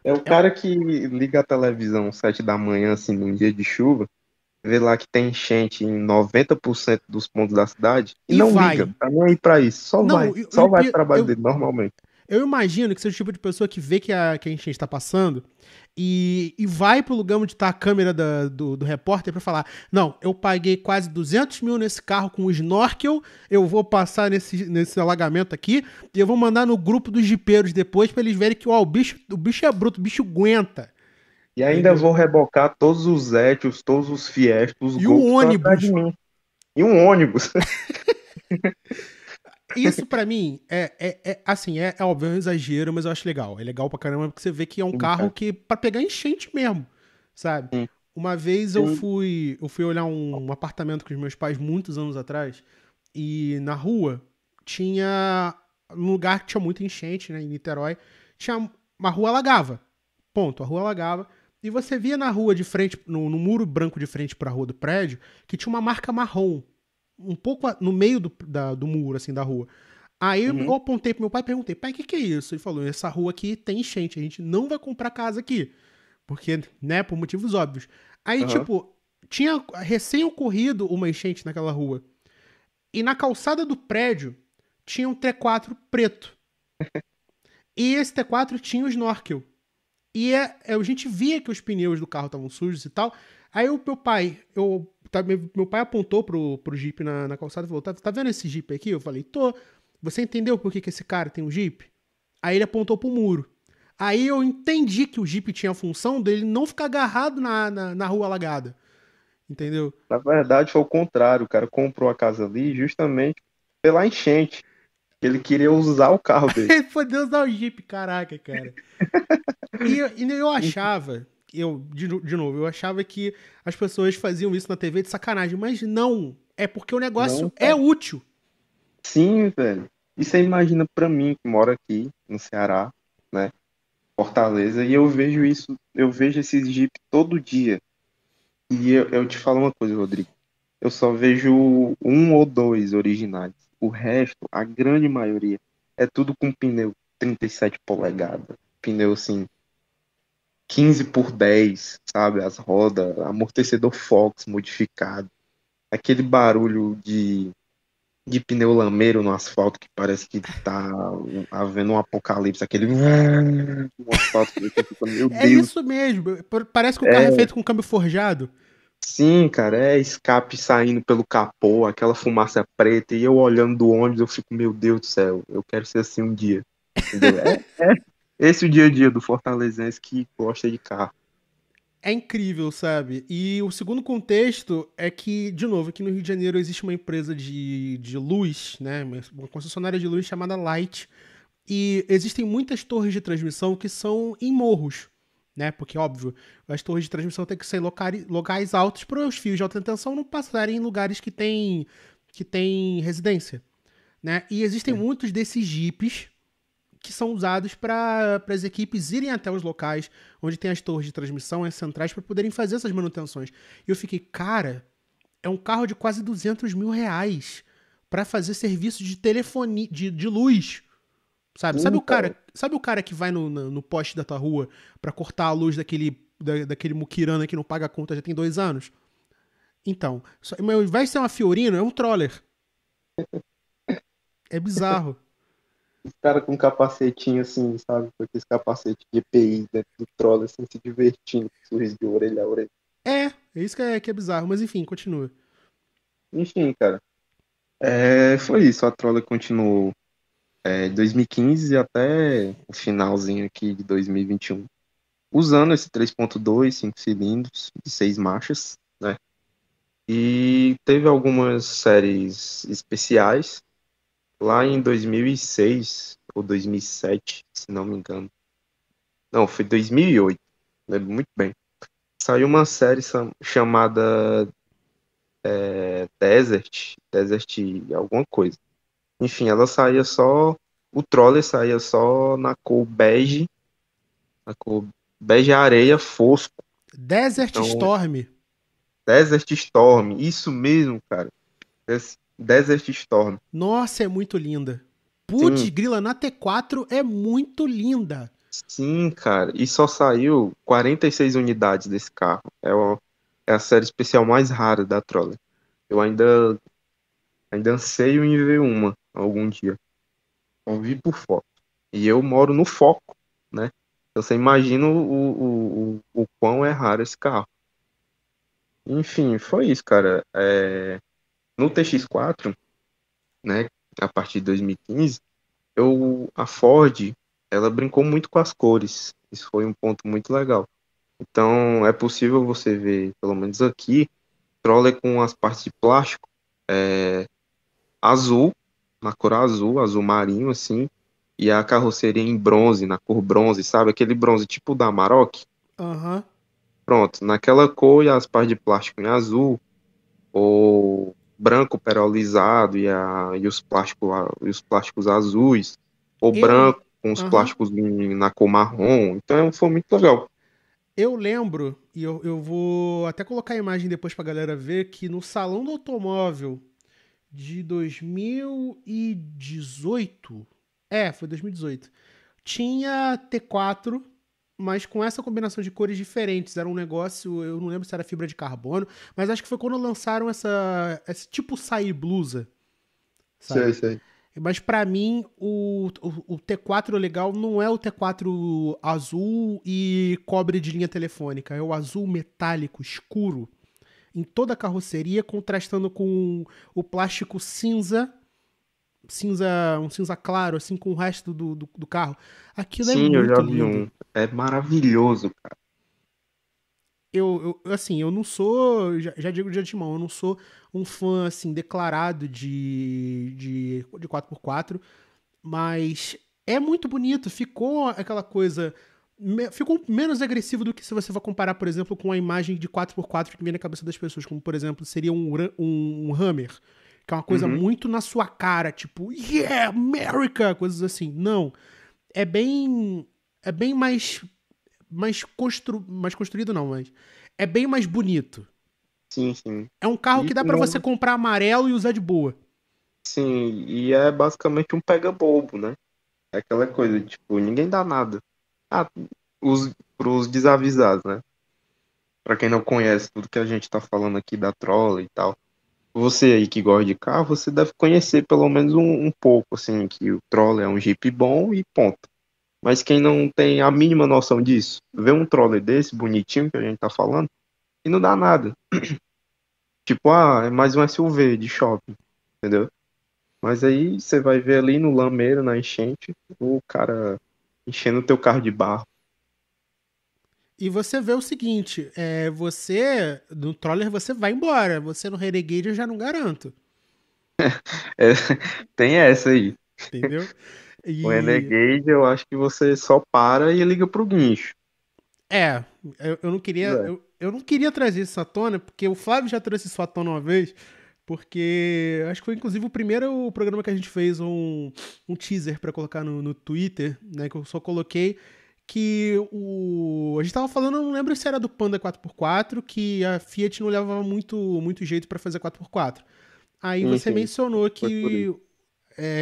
É o É um- cara que liga a televisão às 7 da manhã, assim, num dia de chuva, vê lá que tem enchente em 90% dos pontos da cidade e E não liga, vai. não tá nem aí pra isso. Não, Só vai pro trabalho dele normalmente. eu imagino que seja o tipo de pessoa que vê que a enchente está passando e vai pro lugar onde tá a câmera do repórter pra falar: Não, eu paguei quase 200 mil nesse carro com snorkel, eu vou passar nesse alagamento aqui e eu vou mandar no grupo dos jipeiros depois pra eles verem que ó, o bicho é bruto, o bicho aguenta, E ainda entendeu? vou rebocar todos os Etios, todos os Fiestas, os E o Gol que estão atrás de ônibus. mim. E um ônibus. Isso pra mim assim, é óbvio, é um exagero, mas eu acho legal. É legal pra caramba porque você vê que é um Sim, carro cara. que pra pegar enchente mesmo, sabe? Sim, Uma vez eu sim. fui olhar um apartamento com os meus pais muitos anos atrás e na rua tinha um lugar que tinha muita enchente, né, em Niterói, tinha uma rua alagava. Ponto, a rua alagava. E você via na rua de frente, no muro branco de frente pra rua do prédio, que tinha uma marca marrom um pouco no meio do muro, assim, da rua. Aí eu Uhum, apontei pro meu pai e perguntei, pai, o que é isso? Ele falou, essa rua aqui tem enchente, a gente não vai comprar casa aqui. Porque, né, por motivos óbvios. Aí, aham. tipo, tinha recém ocorrido uma enchente naquela rua. E na calçada do prédio tinha um T4 preto. E esse T4 tinha o snorkel. E a gente via que os pneus do carro estavam sujos e tal. Aí o meu pai, meu pai apontou pro Jeep na calçada e falou: tá vendo esse Jeep aqui? Eu falei: tô. Você entendeu por que esse cara tem um Jeep? Aí ele apontou pro muro. Aí eu entendi que o Jeep tinha a função dele não ficar agarrado na rua alagada. Entendeu? Na verdade, foi o contrário. O cara comprou a casa ali justamente pela enchente. Ele queria usar o carro dele. Ele podia usar o Jeep, caraca, cara. E eu achava, de novo, eu achava que as pessoas faziam isso na TV de sacanagem, mas não. É porque o negócio Não, é cara. útil. Sim, velho. E você imagina pra mim, que mora aqui no Ceará, né? Fortaleza, e eu vejo isso, eu vejo esses Jeep todo dia. E eu te falo uma coisa, Rodrigo. Eu só vejo um ou dois originais. O resto, a grande maioria, é tudo com pneu 37 polegadas. Pneu assim, 15 por 10, sabe? As rodas, amortecedor Fox modificado. Aquele barulho de pneu lameiro no asfalto que parece que tá havendo um apocalipse. Aquele no asfalto que você fica, meu É Deus. isso mesmo. Parece que o carro é É, feito com câmbio forjado. sim, cara, é escape saindo pelo capô, aquela fumaça preta, e eu olhando do ônibus, eu fico, meu Deus do céu, eu quero ser assim um dia. Entendeu? É esse o dia a dia do fortalezense que gosta de carro. É incrível, sabe? E o segundo contexto é que, de novo, aqui no Rio de Janeiro existe uma empresa de luz, né? Uma concessionária de luz chamada Light. E existem muitas torres de transmissão que são em morros, né? Porque, óbvio, as torres de transmissão têm que ser locais altos para os fios de alta tensão não passarem em lugares que tem residência, né? E existem É. muitos desses jipes que são usados para as equipes irem até os locais onde tem as torres de transmissão, as centrais, para poderem fazer essas manutenções. E eu fiquei, cara, é um carro de quase 200 mil reais para fazer serviço de telefonia, de luz. Sabe? Sabe Sim, o cara, cara. sabe o cara que vai no poste da tua rua pra cortar a luz daquele muquirana que não paga a conta já tem 2 anos? Então, mas ao invés de ser uma Fiorino, é um Troller. É bizarro. Os caras com capacetinho assim, sabe? Com aqueles capacete de EPI dentro do troll, assim, se divertindo, com sorriso de orelha a orelha. É isso que é bizarro. Mas enfim, continua. Enfim, cara. Foi isso, a Troller continuou 2015 até o finalzinho aqui de 2021. Usando esse 3.2, 5 cilindros, de 6 marchas, né? E teve algumas séries especiais lá em 2006 ou 2007, se não me engano. Não, foi 2008, lembro muito bem. Saiu uma série chamada Desert alguma coisa. Enfim, ela saía só, o Troller saía só na cor bege areia fosco. Desert Então, Storm. Desert Storm, isso mesmo, cara. Desert Storm. Nossa, é muito linda. Putz, Sim, grila na T4 é muito linda. Sim, cara. E só saiu 46 unidades desse carro. É a série especial mais rara da Troller. Eu ainda anseio em ver uma algum dia. Só vi por foto. E eu moro no Foco, né? Então você imagina o quão é raro esse carro. Enfim, foi isso, cara. No TX4, né, a partir de 2015, a Ford, ela brincou muito com as cores. Isso foi um ponto muito legal. Então, é possível você ver, pelo menos aqui, Troller com as partes de plástico azul, na cor azul, azul marinho, assim, e a carroceria em bronze, na cor bronze, sabe? Aquele bronze tipo da Amarok. Aham. Pronto, naquela cor e as partes de plástico em azul, ou branco perolizado e os plásticos azuis, ou Eu, branco com os aham. plásticos na cor marrom. Então, foi muito legal. Eu lembro, e eu vou até colocar a imagem depois pra galera ver, que no Salão do Automóvel de 2018, foi 2018, tinha T4, mas com essa combinação de cores diferentes. Era um negócio, eu não lembro se era fibra de carbono, mas acho que foi quando lançaram esse tipo sair blusa, sabe? Sei, sei. Mas pra mim, o T4 legal não é o T4 azul e cobre de linha telefônica. É o azul metálico, escuro, em toda a carroceria, contrastando com o plástico cinza, um cinza claro, assim, com o resto do carro. Aquilo é Sim, eu muito já vi lindo. um. É maravilhoso, cara. Assim, eu não sou, já digo de antemão, eu não sou um fã, assim, declarado de 4x4. Mas é muito bonito, ficou aquela coisa. Ficou menos agressivo do que se você for comparar, por exemplo, com a imagem de 4x4 que vem na cabeça das pessoas, como por exemplo seria um Hammer, que é uma coisa Uhum. muito na sua cara, tipo, yeah, America, coisas assim. Não, é bem. É bem mais construído, não, mas. É bem mais bonito. Sim, sim. É um carro E que dá pra você não, comprar amarelo e usar de boa. sim, e é basicamente um pega-bobo, né? É aquela coisa, tipo, ninguém dá nada. Ah, pros desavisados, né? Pra quem não conhece tudo que a gente tá falando aqui da Trolla e tal. Você aí que gosta de carro, você deve conhecer pelo menos um pouco, assim, que o Troller é um Jeep bom e ponto. Mas quem não tem a mínima noção disso, vê um Troller desse, bonitinho, que a gente tá falando, e não dá nada. Tipo, é mais um SUV de shopping, entendeu? Mas aí você vai ver ali no lameiro, na enchente, o cara enchendo o teu carro de barro. E você vê o seguinte, você, no Troller você vai embora, você no Renegade eu já não garanto, É, tem essa aí. entendeu? O E, Renegade, eu acho que você só para e liga pro guincho. é, eu não queria, É. eu não queria trazer isso à tona, porque o Flávio já trouxe isso à tona uma vez, porque acho que foi inclusive o primeiro programa que a gente fez um teaser pra colocar no Twitter, né, que eu só coloquei que a gente tava falando, eu não lembro se era do Panda 4x4, que a Fiat não levava muito jeito pra fazer 4x4. Aí Sim, você sim. mencionou Foi por isso. que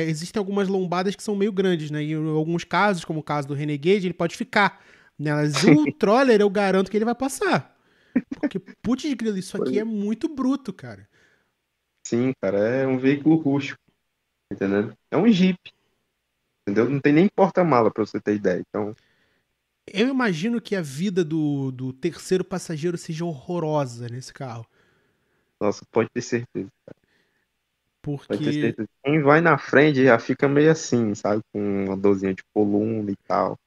existem algumas lombadas que são meio grandes, né? E em alguns casos, como o caso do Renegade, ele pode ficar. Né? Mas o Troller, eu garanto que ele vai passar. Porque, putz grilo, isso aqui é muito bruto, cara. Sim, cara, é um veículo rústico, entendeu? É um Jeep, entendeu? Não tem nem porta-mala pra você ter ideia. Então, Eu imagino que a vida do terceiro passageiro seja horrorosa nesse carro. nossa, pode ter certeza. Pode ter Porque certeza. Quem vai na frente já fica meio assim, sabe? Com uma dorzinha de coluna e tal.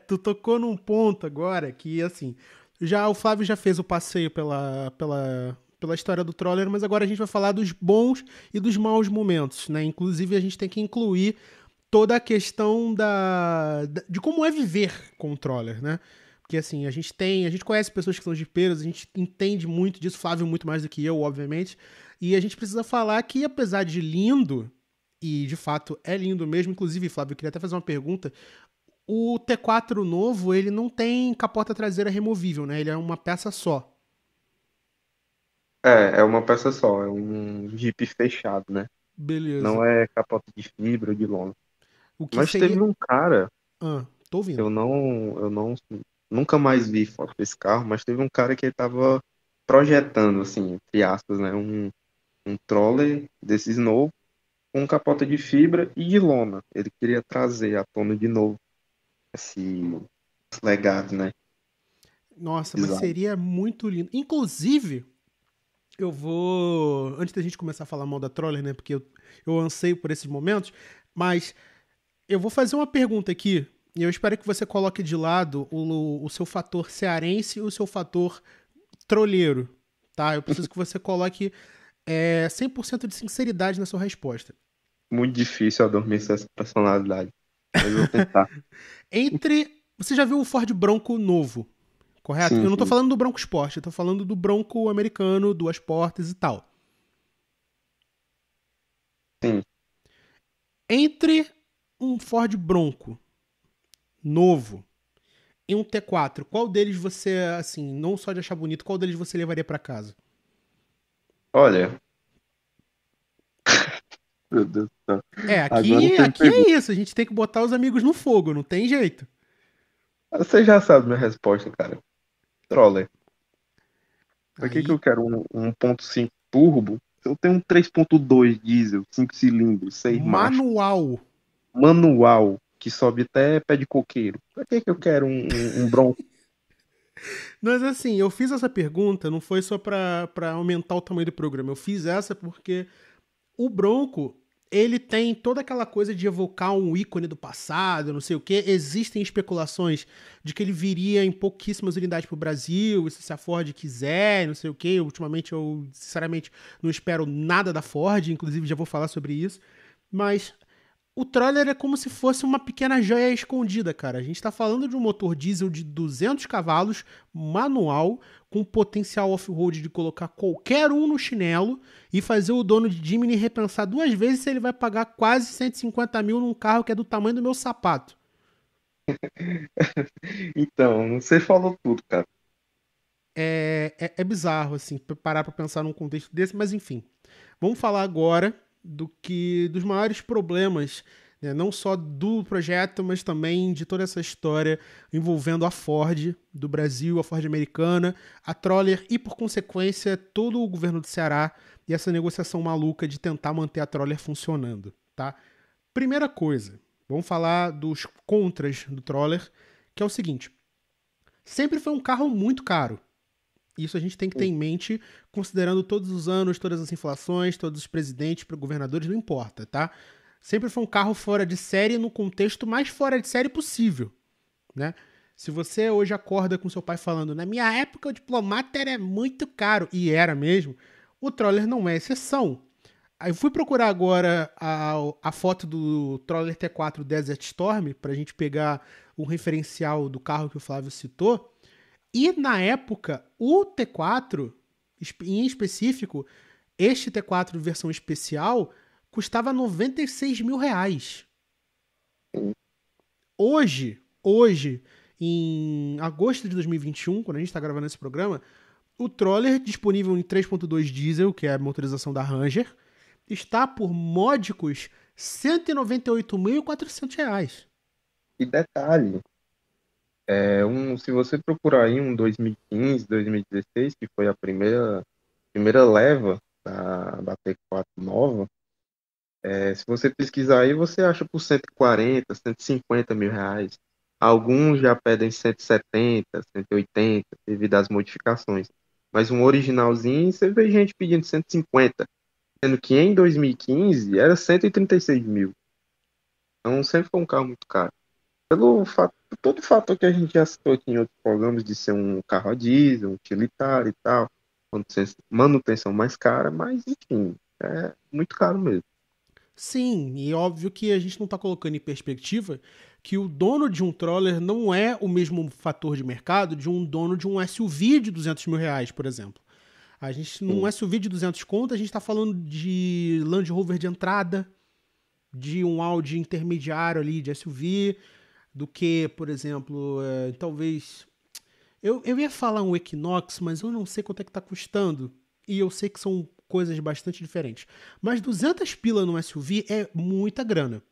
tu tocou num ponto agora que, assim, já o Flávio já fez o passeio pela história do Troller, mas agora a gente vai falar dos bons e dos maus momentos, né? Inclusive, a gente tem que incluir toda a questão de como é viver com o Troller, né? Porque, assim, a gente conhece pessoas que são jipeiras, a gente entende muito disso, Flávio muito mais do que eu, obviamente, e a gente precisa falar que, apesar de lindo, e de fato é lindo mesmo, inclusive, Flávio, eu queria até fazer uma pergunta, o T4 novo, ele não tem capota traseira removível, né? Ele é uma peça só. É uma peça só, é um Jeep fechado, né? Beleza. Não é capota de fibra ou de lona. O que Mas seria. teve um cara Ah. Tô ouvindo. Eu não, nunca mais vi foto desse carro, mas teve um cara que ele tava projetando, assim, entre aspas, né, um troller desses novo, com capota de fibra e de lona. Ele queria trazer à tona de novo esse legado, né? Nossa, mas Design. seria muito lindo. Inclusive, eu vou. Antes da gente começar a falar mal da Troller, né? Porque eu anseio por esses momentos, mas eu vou fazer uma pergunta aqui. E eu espero que você coloque de lado o seu fator cearense e o seu fator trolheiro, tá? Eu preciso que você coloque 100% de sinceridade na sua resposta. Muito difícil adormecer essa personalidade, mas eu vou tentar. Entre. Você já viu o Ford Bronco novo, correto? Sim, Eu não tô sim, falando do Bronco Sport, eu tô falando do Bronco americano, duas portas e tal. sim. Entre um Ford Bronco novo e um T4, qual deles você, assim, não só de achar bonito, qual deles você levaria pra casa? Olha, meu Deus do céu. Agora Aqui, você me aqui pegou. é isso, a gente tem que botar os amigos no fogo, não tem jeito. Você já sabe minha resposta, cara. Troller. Pra que eu Aí, quero um 1.5 turbo? Eu tenho um 3.2 diesel, 5 cilindros, 6 marchas, manual. manual, que sobe até pé de coqueiro. Pra que eu quero um Bronco? Mas assim, eu fiz essa pergunta, não foi só pra aumentar o tamanho do programa, eu fiz essa porque o Bronco, ele tem toda aquela coisa de evocar um ícone do passado, não sei o quê. Existem especulações de que ele viria em pouquíssimas unidades para o Brasil, isso se a Ford quiser, não sei o quê. Ultimamente eu, sinceramente, não espero nada da Ford, inclusive já vou falar sobre isso. Mas o Troller é como se fosse uma pequena joia escondida, cara. A gente tá falando de um motor diesel de 200 cavalos, manual, com potencial off-road de colocar qualquer um no chinelo e fazer o dono de Jimny repensar duas vezes se ele vai pagar quase 150 mil num carro que é do tamanho do meu sapato. Então, você falou tudo, cara. É bizarro, assim, parar pra pensar num contexto desse, mas enfim. Vamos falar agora dos maiores problemas, né, não só do projeto, mas também de toda essa história envolvendo a Ford do Brasil, a Ford americana, a Troller e, por consequência, todo o governo do Ceará e essa negociação maluca de tentar manter a Troller funcionando, tá? Primeira coisa, vamos falar dos contras do Troller, que é o seguinte: sempre foi um carro muito caro. Isso a gente tem que ter em mente, considerando todos os anos, todas as inflações, todos os presidentes, governadores, não importa, tá? Sempre foi um carro fora de série no contexto mais fora de série possível, né? Se você hoje acorda com seu pai falando, na minha época o diplomata era muito caro, e era mesmo, o Troller não é exceção. Aí eu fui procurar agora a foto do Troller T4 Desert Storm, pra gente pegar o referencial do carro que o Flávio citou, e na época, o T4, em específico, este T4 versão especial, custava R$ 96 mil. Hoje, em agosto de 2021, quando a gente está gravando esse programa, o Troller, disponível em 3.2 diesel, que é a motorização da Ranger, está por módicos R$ 198.400. E detalhe, se você procurar aí um 2015, 2016, que foi a primeira leva da T4 nova, se você pesquisar aí, você acha por 140, 150 mil reais. Alguns já pedem 170, 180, devido às modificações. Mas um originalzinho, você vê gente pedindo 150, sendo que em 2015 era 136 mil. Então sempre foi um carro muito caro. Pelo fato, todo o fator que a gente já citou aqui em outros programas de ser um carro a diesel, utilitário e tal, manutenção mais cara, mas enfim, é muito caro mesmo. Sim, e óbvio que a gente não está colocando em perspectiva que o dono de um Troller não é o mesmo fator de mercado de um dono de um SUV de R$ 200 mil, por exemplo. A gente, num Sim. SUV de 200 conto, a gente está falando de Land Rover de entrada, de um Audi intermediário ali de SUV, do que, por exemplo, talvez. Eu ia falar um Equinox, mas eu não sei quanto é que tá custando. E eu sei que são coisas bastante diferentes. Mas 200 pila no SUV é muita grana.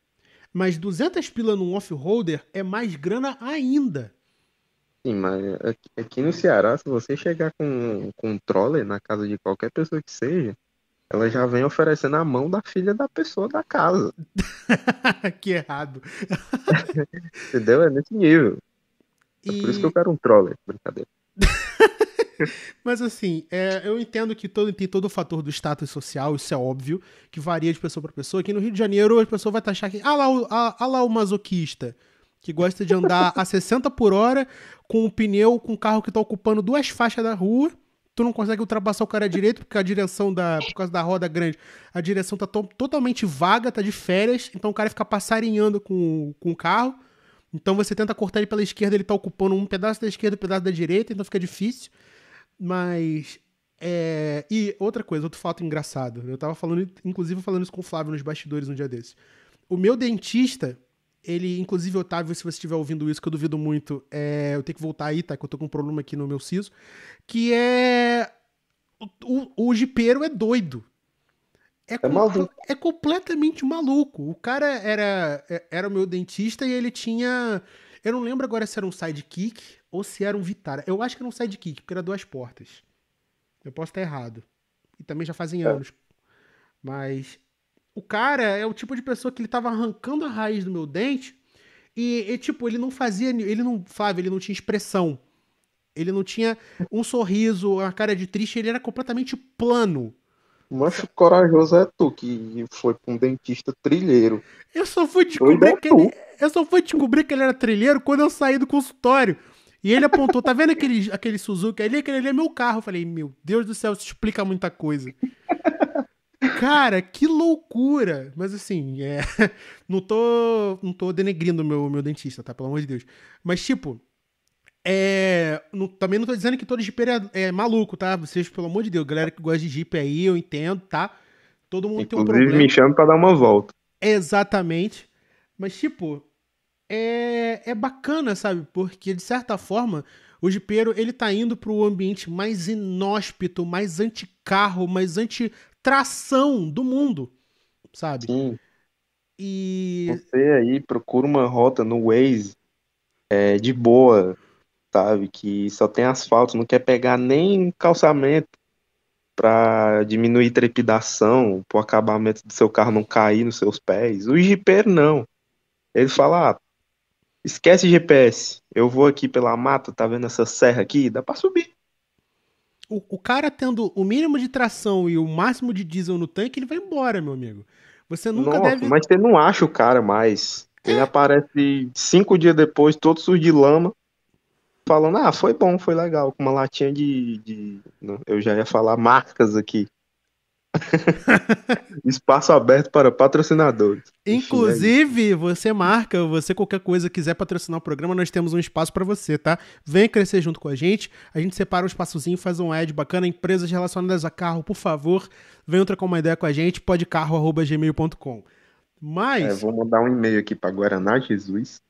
Mas 200 pila num off-roader é mais grana ainda. Sim, mas aqui no Ceará, se você chegar com um troller na casa de qualquer pessoa que seja, ela já vem oferecendo a mão da filha da pessoa da casa. Que errado. Entendeu? É nesse nível. É por isso que eu E, quero um troller. Brincadeira. mas assim, eu entendo que tem todo o fator do status social, isso é óbvio, que varia de pessoa para pessoa. Aqui no Rio de Janeiro, a pessoa vai taxar que. Ah lá o masoquista, que gosta de andar a 60 por hora com um pneu, com um carro que tá ocupando 2 faixas da rua. Tu não consegue ultrapassar o cara direito porque por causa da roda grande, a direção tá totalmente vaga, tá de férias, então o cara fica passarinhando com o carro. Então você tenta cortar ele pela esquerda, ele tá ocupando um pedaço da esquerda e um pedaço da direita, então fica difícil. Mas. E outra coisa, outro fato engraçado. Eu tava falando, inclusive, falando isso com o Flávio nos bastidores um dia desses. O meu dentista, ele, inclusive, Otávio, se você estiver ouvindo isso, que eu duvido muito, eu tenho que voltar aí, tá? Que eu tô com um problema aqui no meu siso. Que é. O jipeiro é doido. É maluco. É completamente maluco. O cara era o meu dentista e ele tinha. Eu não lembro agora se era um sidekick ou se era um Vitara. Eu acho que era um sidekick, porque era 2 portas. Eu posso estar errado. E também já fazem É. anos. Mas o cara é o tipo de pessoa que ele tava arrancando a raiz do meu dente tipo, ele não fazia. Flávio, ele não tinha expressão. Ele não tinha um sorriso, uma cara de triste, ele era completamente plano. O macho corajoso é tu, que foi pra um dentista trilheiro. Eu só fui Doido descobrir é que ele, tu. eu só fui descobrir que ele era trilheiro quando eu saí do consultório. E ele apontou, tá vendo aquele Suzuki ali? Aquele ali é meu carro. Eu falei, meu Deus do céu, isso explica muita coisa. Cara, que loucura! Mas assim, não tô denegrindo o meu dentista, tá? Pelo amor de Deus. Mas, tipo, também não tô dizendo que todo jipeiro é maluco, tá? Vocês, pelo amor de Deus, galera que gosta de jipe aí, eu entendo, tá? Todo mundo tem um Inclusive me problema. chama pra dar uma volta. Exatamente. Mas, tipo, é bacana, sabe? Porque, de certa forma, o jipeiro, ele tá indo pro ambiente mais inóspito, mais anti-carro, mais anti-tração do mundo, sabe? Sim, E... você aí procura uma rota no Waze, de boa, sabe? Que só tem asfalto, não quer pegar nem calçamento pra diminuir trepidação, pro acabamento do seu carro não cair nos seus pés. O jipeiro não. Ele fala, esquece GPS, eu vou aqui pela mata, tá vendo essa serra aqui? Dá pra subir. o cara tendo o mínimo de tração e o máximo de diesel no tanque, ele vai embora, meu amigo. Você nunca Nossa, deve... mas você não acha o cara mais. Ele aparece 5 dias depois, todo sujo de lama, falando, foi bom, foi legal, com uma latinha não, eu já ia falar marcas aqui. Espaço aberto para patrocinadores. Enfim, é isso. Inclusive, você qualquer coisa quiser patrocinar o programa, nós temos um espaço pra você, tá? Vem crescer junto com a gente separa um espaçozinho, faz um ad bacana, empresas relacionadas a carro, por favor, venham trocar uma ideia com a gente, podcarro@gmail.com. Mas, Vou mandar um e-mail aqui para Guaraná Jesus.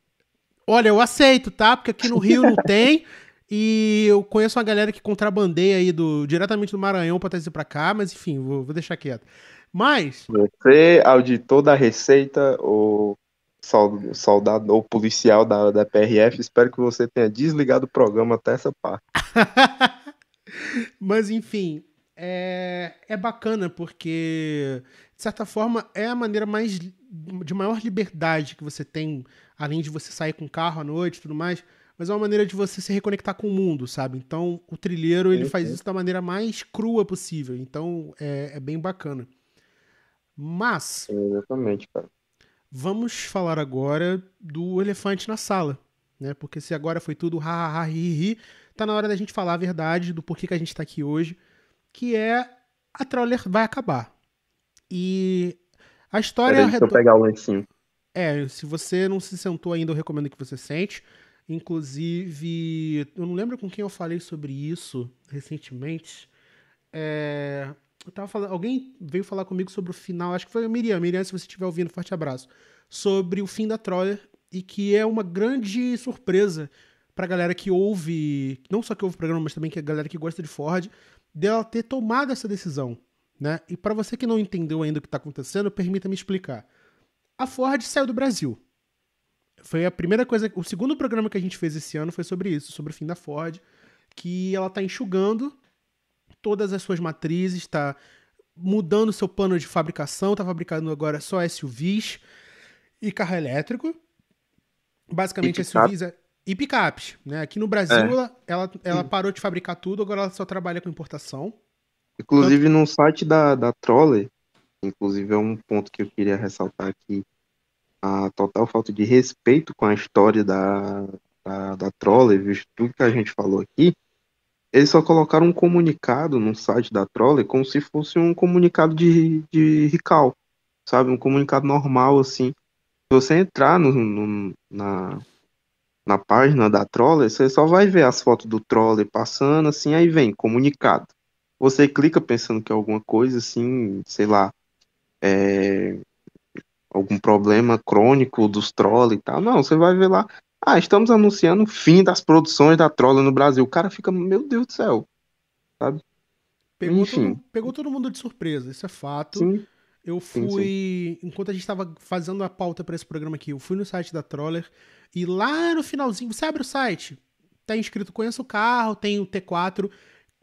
olha, eu aceito, tá? Porque aqui no Rio não tem, e eu conheço uma galera que contrabandeia aí diretamente do Maranhão pra trazer pra cá, mas enfim, vou deixar quieto. Mas... Você, auditor da Receita, ou soldado ou policial da PRF, espero que você tenha desligado o programa até essa parte. Mas enfim, é bacana porque, de certa forma, é a maneira de maior liberdade que você tem, além de você sair com o carro à noite e tudo mais, mas é uma maneira de você se reconectar com o mundo, sabe? Então, o trilheiro, ele Sim, faz sim. isso da maneira mais crua possível. Então, é bem bacana. Mas, Exatamente, cara. vamos falar agora do elefante na sala, né? Porque se agora foi tudo ha, ha, ha, ri, ri, tá na hora da gente falar a verdade do porquê que a gente tá aqui hoje, que é a Troller vai acabar. E a história Peraí, deixa eu pegar o lencinho. se você não se sentou ainda, eu recomendo que você sente. Inclusive, eu não lembro com quem eu falei sobre isso recentemente. Eu tava falando, alguém veio falar comigo sobre o final, acho que foi a Miriam. Miriam, se você estiver ouvindo, forte abraço. Sobre o fim da Troller e que é uma grande surpresa pra galera que ouve, não só que ouve o programa, mas também que a galera que gosta de Ford, dela ter tomado essa decisão, né? E pra você que não entendeu ainda o que tá acontecendo, permita-me explicar. A Ford saiu do Brasil. Foi a primeira coisa. O segundo programa que a gente fez esse ano foi sobre isso, sobre o fim da Ford, que ela tá enxugando todas as suas matrizes, está mudando seu plano de fabricação, está fabricando agora só SUVs e carro elétrico. E Basicamente picape? SUVs e picapes, né? Aqui no Brasil É. ela parou de fabricar tudo, agora ela só trabalha com importação. Tanto Inclusive no site da Troller, inclusive é um ponto que eu queria ressaltar aqui, a total falta de respeito com a história da Troller, visto tudo que a gente falou aqui, eles só colocaram um comunicado no site da Troller como se fosse um comunicado de recall, sabe? Um comunicado normal, assim. Se você entrar na página da Troller, você só vai ver as fotos do Troller passando, assim, aí vem comunicado. Você clica pensando que é alguma coisa, assim, sei lá, algum problema crônico dos Troller e tal. Não, você vai ver lá. Ah, estamos anunciando o fim das produções da Troller no Brasil. O cara fica, meu Deus do céu, sabe? Enfim, pegou todo mundo de surpresa, isso é fato. sim, Eu sim, sim. fui, enquanto a gente estava fazendo a pauta para esse programa aqui, eu fui no site da Troller e lá no finalzinho, você abre o site, tá escrito conheça o carro, tem o T4,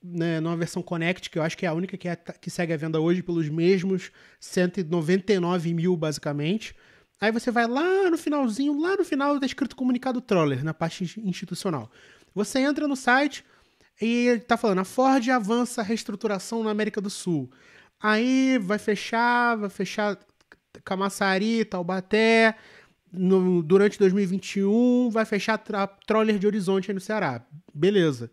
né, numa versão Connect, que eu acho que é a única que segue a venda hoje pelos mesmos 199 mil, basicamente. Aí você vai lá no finalzinho, lá no final tá escrito comunicado Troller, na parte institucional. Você entra no site e tá falando, a Ford avança a reestruturação na América do Sul. Aí vai fechar Camaçari, Taubaté, durante 2021, vai fechar a Troller de Horizonte aí no Ceará. Beleza.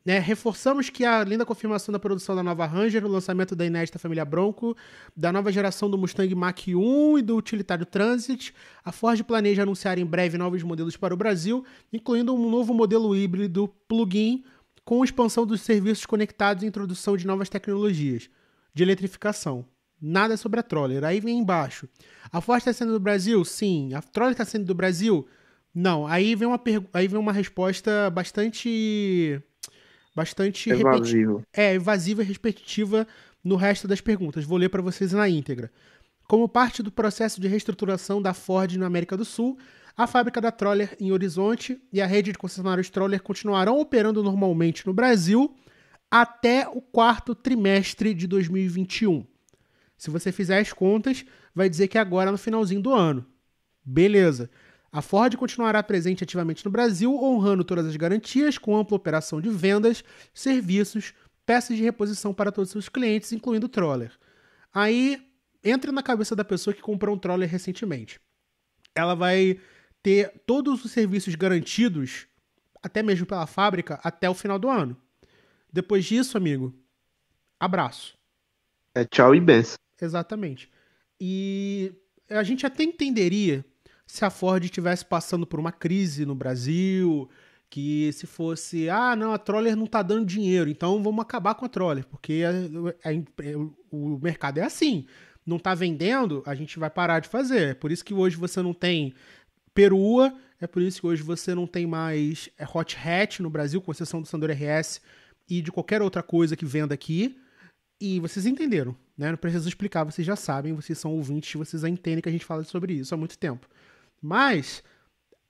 Né, reforçamos que, além da confirmação da produção da nova Ranger, o lançamento da inédita família Bronco, da nova geração do Mustang Mach-1 e do utilitário Transit, a Ford planeja anunciar em breve novos modelos para o Brasil, incluindo um novo modelo híbrido plug-in com expansão dos serviços conectados e introdução de novas tecnologias de eletrificação. Nada sobre a Troller. Aí vem embaixo. A Ford está saindo do Brasil? Sim. A Troller está saindo do Brasil? Não. Aí vem uma resposta bastante Evasivo. evasiva e repetitiva no resto das perguntas. Vou ler para vocês na íntegra. Como parte do processo de reestruturação da Ford na América do Sul, a fábrica da Troller em Horizonte e a rede de concessionários Troller continuarão operando normalmente no Brasil até o quarto trimestre de 2021. Se você fizer as contas, vai dizer que agora é no finalzinho do ano. Beleza. A Ford continuará presente ativamente no Brasil, honrando todas as garantias, com ampla operação de vendas, serviços, peças de reposição para todos os seus clientes, incluindo o Troller. Aí, entra na cabeça da pessoa que comprou um Troller recentemente. Ela vai ter todos os serviços garantidos, até mesmo pela fábrica, até o final do ano. Depois disso, amigo, abraço. É tchau e benção. Exatamente. E a gente até entenderia se a Ford estivesse passando por uma crise no Brasil, que se fosse, não, a Troller não tá dando dinheiro, então vamos acabar com a Troller, porque o mercado é assim. Não tá vendendo, a gente vai parar de fazer. É por isso que hoje você não tem Perua, é por isso que hoje você não tem mais Hot Hatch no Brasil, com exceção do Sandero RS e de qualquer outra coisa que venda aqui. E vocês entenderam, né? Não preciso explicar, vocês já sabem, vocês são ouvintes, vocês já entendem que a gente fala sobre isso há muito tempo. Mas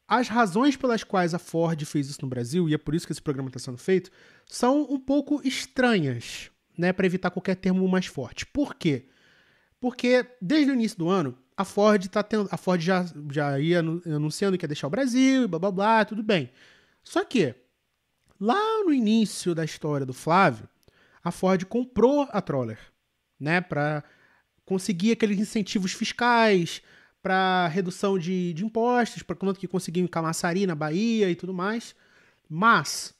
as razões pelas quais a Ford fez isso no Brasil, e é por isso que esse programa está sendo feito, são um pouco estranhas, né? Para evitar qualquer termo mais forte. Por quê? Porque desde o início do ano, a Ford já ia anunciando que ia deixar o Brasil, e blá blá blá, tudo bem. Só que, lá no início da história do Flávio, a Ford comprou a Troller, né, para conseguir aqueles incentivos fiscais, para redução de impostos, para quanto que conseguiu em Camaçari, na Bahia e tudo mais. Mas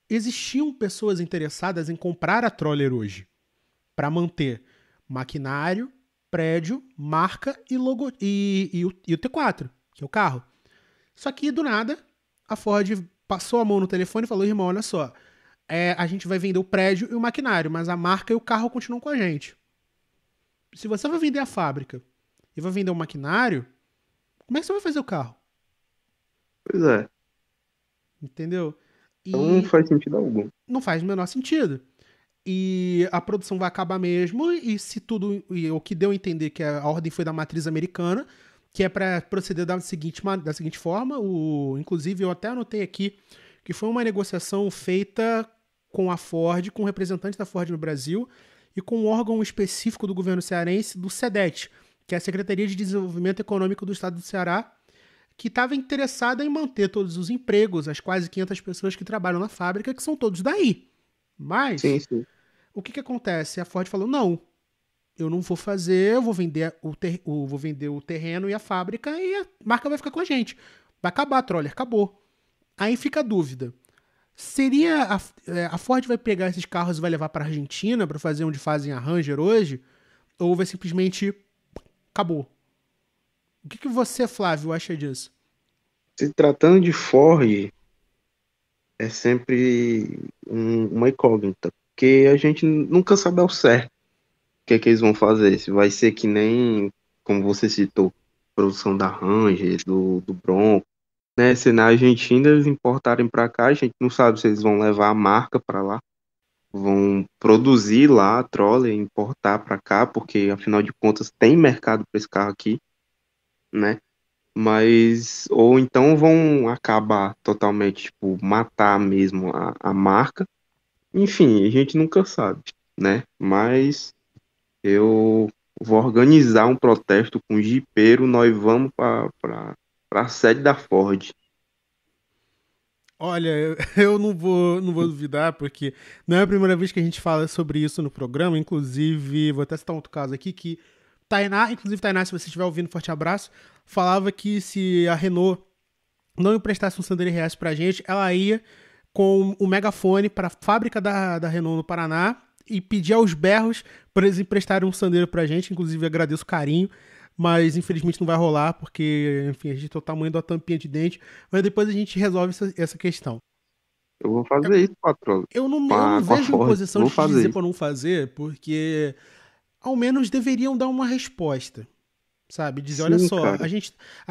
existiam pessoas interessadas em comprar a Troller hoje, para manter maquinário, prédio, marca e logo e o T4, que é o carro. Só que do nada a Ford passou a mão no telefone e falou: irmão, olha só, a gente vai vender o prédio e o maquinário, mas a marca e o carro continuam com a gente. Se você vai vender a fábrica e vai vender o maquinário, como é que você vai fazer o carro? Pois é. Entendeu? Então não E faz sentido algum. não faz o menor sentido. E a produção vai acabar mesmo, e se tudo. E o que deu a entender que a ordem foi da matriz americana, que é para proceder da seguinte forma. Inclusive, eu até anotei aqui que foi uma negociação feita com a Ford, com representantes da Ford no Brasil e com um órgão específico do governo cearense, do SEDET, que é a Secretaria de Desenvolvimento Econômico do Estado do Ceará, que estava interessada em manter todos os empregos, as quase 500 pessoas que trabalham na fábrica, que são todos daí. Sim, Mas, sim. o que acontece? A Ford falou, não, eu não vou fazer, eu vou vender vou vender o terreno e a fábrica e a marca vai ficar com a gente. Vai acabar, Troller, acabou. Aí fica a dúvida. Seria a Ford vai pegar esses carros e vai levar para a Argentina para fazer onde fazem a Ranger hoje? Ou vai simplesmente acabou? O que você, Flávio, acha disso? Se tratando de Ford, é sempre uma incógnita, porque a gente nunca sabe ao certo o que é que eles vão fazer. Se vai ser que nem, como você citou, produção da Ranger, do Bronco, né? Se na Argentina eles importarem para cá, a gente não sabe se eles vão levar a marca para lá, vão produzir lá a Troller e importar para cá, porque afinal de contas tem mercado para esse carro aqui, né? Mas, ou então vão acabar totalmente, tipo, matar mesmo a marca. Enfim, a gente nunca sabe, né? Mas eu vou organizar um protesto com o Jipeiro, nós vamos para a sede da Ford. Olha, eu não vou duvidar, porque não é a primeira vez que a gente fala sobre isso no programa. Inclusive, vou até citar um outro caso aqui que Tainá, se você estiver ouvindo, forte abraço, falava que se a Renault não emprestasse um Sandero RS pra gente, ela ia com o megafone para a fábrica da Renault no Paraná e pedir aos berros para eles emprestarem um Sandero pra gente. Inclusive, agradeço o carinho, mas infelizmente não vai rolar, porque, enfim, a gente tem o tamanho da tampinha de dente, mas depois a gente resolve essa questão. Eu vou fazer isso, patrão, Eu não com a vejo Ford. imposição Vou de te fazer dizer isso. para não fazer, porque ao menos deveriam dar uma resposta, sabe? Dizer, olha Sim, só, cara. a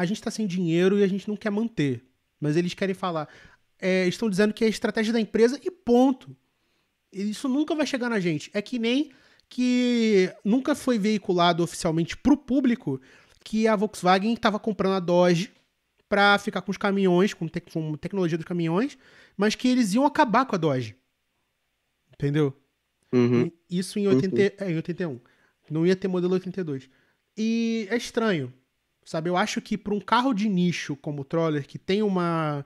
gente tá sem dinheiro e a gente não quer manter. Mas eles querem falar. Estão dizendo que é a estratégia da empresa e ponto. Isso nunca vai chegar na gente. É que nem que nunca foi veiculado oficialmente pro público que a Volkswagen estava comprando a Dodge para ficar com os caminhões, com tecnologia dos caminhões, mas que eles iam acabar com a Dodge. Entendeu? Uhum, Isso sim, sim. em 81. Não ia ter modelo 82. E é estranho, sabe? Eu acho que para um carro de nicho como o Troller, que tem uma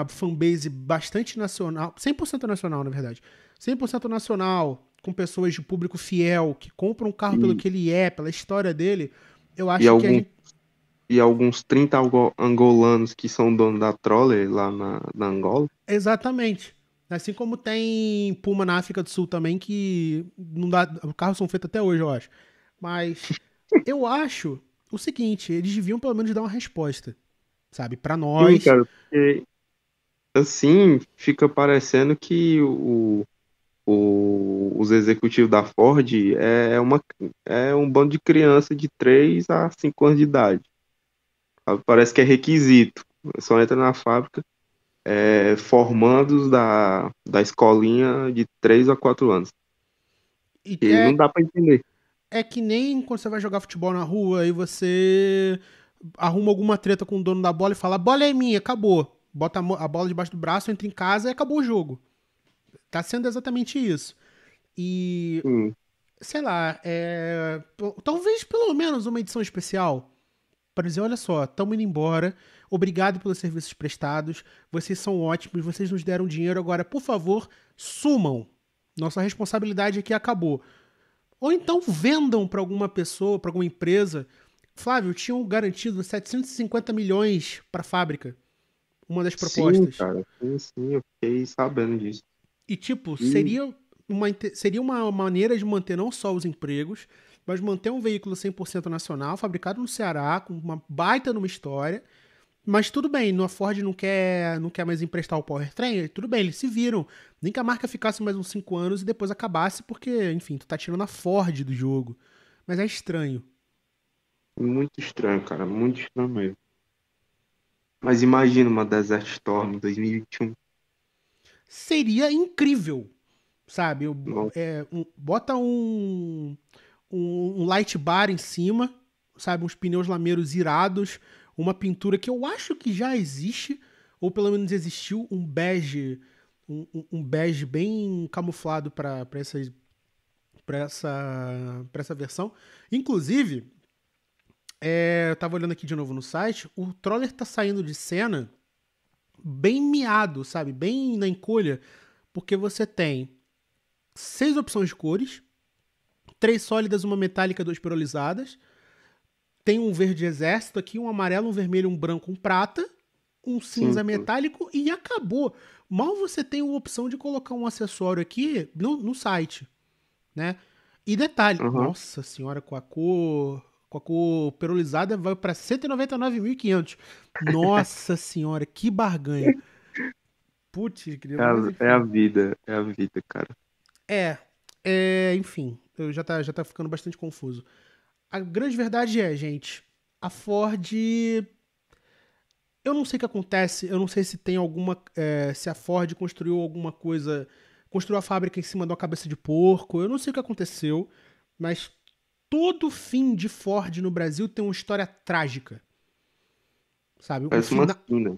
fanbase bastante nacional, 100% nacional, na verdade, 100% nacional, com pessoas de público fiel, que compram um carro pelo E, que ele é, pela história dele, eu e, acho que a algum, gente. e alguns 30 angolanos que são donos da Troller lá na Angola. Exatamente. Assim como tem Puma na África do Sul também, que não dá. Os carros são feitos até hoje, eu acho. Mas eu acho o seguinte, eles deviam pelo menos dar uma resposta, sabe? Pra Sim, nós. cara, porque assim fica parecendo que os executivos da Ford é um bando de criança de 3 a 5 anos de idade. Sabe? Parece que é requisito. Só entra na fábrica formandos da escolinha de 3 a 4 anos. E E não dá para entender. é que nem quando você vai jogar futebol na rua e você arruma alguma treta com o dono da bola e fala: a bola é minha, acabou. Bota a bola debaixo do braço, entra em casa e acabou o jogo. Tá sendo exatamente isso. E, Sim, sei lá, talvez pelo menos uma edição especial para dizer: olha só, estamos indo embora, obrigado pelos serviços prestados, vocês são ótimos, vocês nos deram dinheiro, agora, por favor, sumam. Nossa responsabilidade aqui acabou. Ou então vendam para alguma pessoa, para alguma empresa. Flávio, tinham garantido 750 milhões para a fábrica, uma das sim, propostas. cara. Sim, sim, eu fiquei sabendo disso. E, tipo, E, seria uma maneira de manter não só os empregos, mas manter um veículo 100% nacional, fabricado no Ceará, com uma baita numa história. Mas tudo bem, a Ford não quer mais emprestar o powertrain, tudo bem, eles se viram. Nem que a marca ficasse mais uns 5 anos e depois acabasse, porque, enfim, tu tá tirando a Ford do jogo. Mas é estranho. muito estranho, cara. Muito estranho mesmo. Mas imagina uma Desert Storm 2021. Seria incrível, sabe? Nossa, Bota um light bar em cima, sabe, uns pneus lameiros irados, uma pintura que eu acho que já existe, ou pelo menos existiu, um bege, um bege bem camuflado para essa versão. Inclusive, eu tava olhando aqui de novo no site, o Troller tá saindo de cena bem miado, sabe? Bem na encolha, porque você tem 6 opções de cores, 3 sólidas, uma metálica, 2 pirolizadas. Tem um verde exército aqui, um amarelo, um vermelho, um branco, um prata, um Sim, cinza sim. metálico e acabou. Mal você tem a opção de colocar um acessório aqui no site, né? E detalhe, Aham. nossa senhora, com a cor perolizada vai para 199.500. Nossa senhora, que barganha. Putz, É mas é a enfim. vida, é a vida, cara. É, enfim, já tá ficando bastante confuso. A grande verdade é, gente, a Ford, eu não sei o que acontece, eu não sei se tem se a Ford construiu alguma coisa, construiu a fábrica em cima de uma cabeça de porco, eu não sei o que aconteceu, mas todo fim de Ford no Brasil tem uma história trágica, sabe? Um Parece uma final, sina.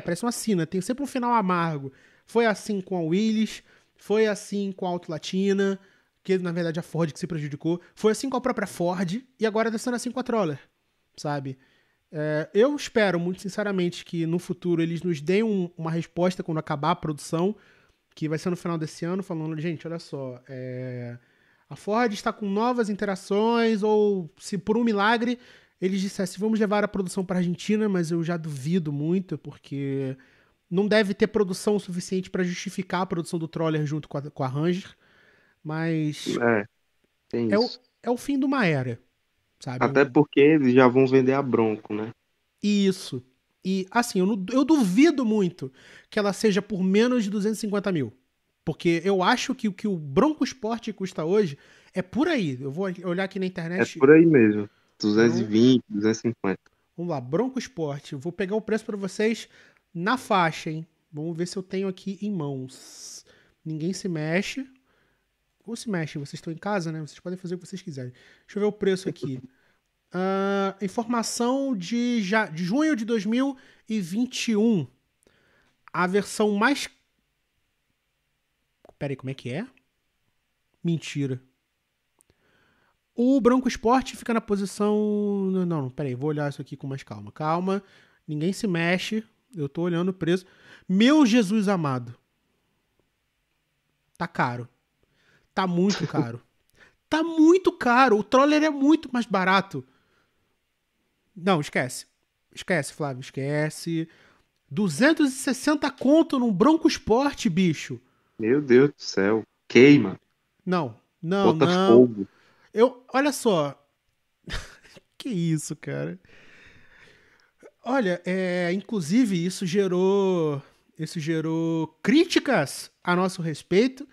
parece uma sina, tem sempre um final amargo. Foi assim com a Willys, foi assim com a Auto Latina, que na verdade a Ford que se prejudicou, foi assim com a própria Ford e agora está sendo assim com a Troller, sabe? Eu espero, muito sinceramente, que no futuro eles nos deem uma resposta quando acabar a produção, que vai ser no final desse ano, falando, gente, olha só, a Ford está com novas interações, ou se por um milagre eles dissessem, vamos levar a produção para a Argentina, mas eu já duvido muito, porque não deve ter produção suficiente para justificar a produção do Troller junto com a Ranger, mas É, tem é o, isso. é o fim de uma era, sabe? Até porque eles já vão vender a Bronco, né? Isso. E, assim, eu duvido muito que ela seja por menos de 250 mil. Porque eu acho que o que o Bronco Sport custa hoje é por aí. Eu vou olhar aqui na É internet. por aí mesmo. Bron... 220, 250. Vamos lá, Bronco Sport. Eu vou pegar o preço para vocês na faixa, hein? Vamos ver se eu tenho aqui em mãos. Ninguém se mexe. Ou se mexe, vocês estão em casa, né? Vocês podem fazer o que vocês quiserem. Deixa eu ver o preço aqui. Informação de junho de 2021. A versão mais. Pera aí, como é que é? Mentira. O Bronco Sport fica na posição. Não, pera aí, vou olhar isso aqui com mais calma. Calma, ninguém se mexe. Eu tô olhando o preço. Meu Jesus amado. Tá caro. Tá muito caro. Tá muito caro. O Troller é muito mais barato. Não, esquece. Esquece, Flávio, esquece. 260 conto num Bronco Sport, bicho. Meu Deus do céu. Queima. Não, não, Bota não. fogo. Olha só. Que isso, cara? Olha, inclusive isso gerou críticas a nosso respeito,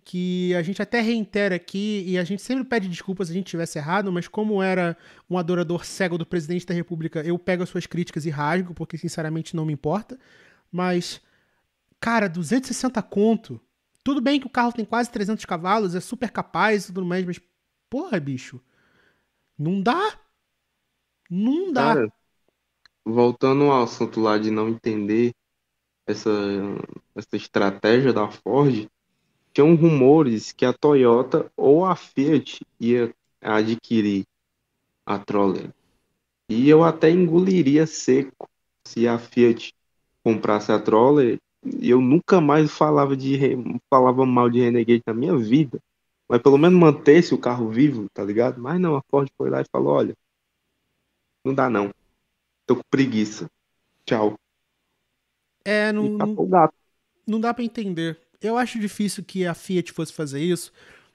que a gente até reitera aqui e a gente sempre pede desculpas se a gente tivesse errado, mas como era um adorador cego do presidente da República, eu pego as suas críticas e rasgo, porque sinceramente não me importa. Mas, cara, 260 conto. Tudo bem que o carro tem quase 300 cavalos, é super capaz e tudo mais, mas porra, bicho, não dá. Não dá. Cara, voltando ao assunto lá de não entender essa, essa estratégia da Ford, tinham rumores que a Toyota ou a Fiat ia adquirir a Troller. E eu até engoliria seco se a Fiat comprasse a Troller. E eu nunca mais falava mal de Renegade na minha vida. Mas pelo menos mantesse o carro vivo, tá ligado? Mas não, a Ford foi lá e falou: olha, não dá não, tô com preguiça. Tchau. Não, E não, capou o gato. não dá pra entender. Eu acho difícil que a Fiat fosse fazer isso,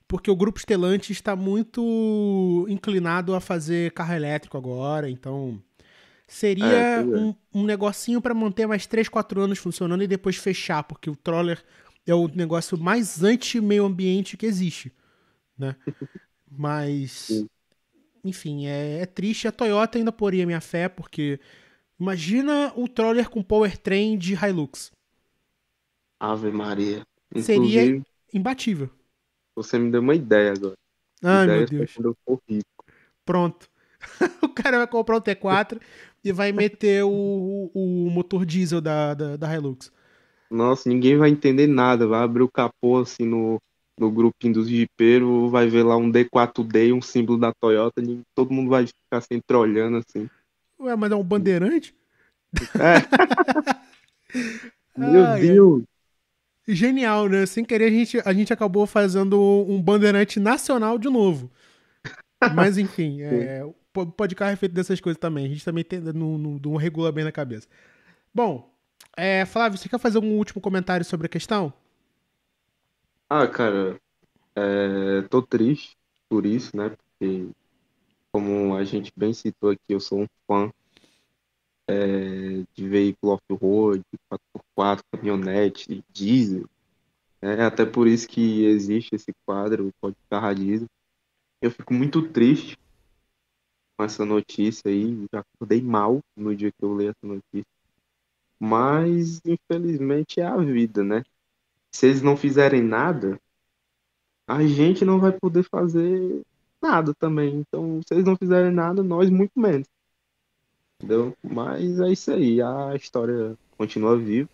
porque o grupo Stellantis está muito inclinado a fazer carro elétrico agora, então É, seria pois é. um negocinho para manter mais 3, 4 anos funcionando e depois fechar, porque o Troller é o negócio mais anti-meio ambiente que existe, né? Mas, Sim. enfim, é triste. A Toyota ainda poria minha fé, porque imagina o Troller com powertrain de Hilux. Ave Maria. Seria Inclusive, imbatível. você me deu uma ideia agora. Ai, meu Ideias para Deus. quando eu for rico. Pronto. O cara vai comprar um T4 e vai meter o motor diesel da Hilux. Nossa, ninguém vai entender nada. Vai abrir o capô assim no grupinho dos jipeiros, vai ver lá um D4D, um símbolo da Toyota, e todo mundo vai ficar sempre olhando assim. Ué, mas é um bandeirante? É, meu Ai, ai. Deus! Genial, né? Sem querer, a gente acabou fazendo um bandeirante nacional de novo. Mas enfim, o podcast é feito dessas coisas também. A gente também não regula bem na cabeça. Bom, Flávio, você quer fazer um último comentário sobre a questão? Ah, cara, tô triste por isso, né? Porque, como a gente bem citou aqui, eu sou um fã de veículo off-road, 4x4, caminhonete, diesel, né? Até por isso que existe esse quadro, o Pode Ficar Diesel. Eu fico muito triste com essa notícia aí, já acordei mal no dia que eu li essa notícia. Mas, infelizmente, é a vida, né? Se eles não fizerem nada, a gente não vai poder fazer nada também. Então, se eles não fizerem nada, nós muito menos, entendeu? Mas é isso aí, a história continua viva,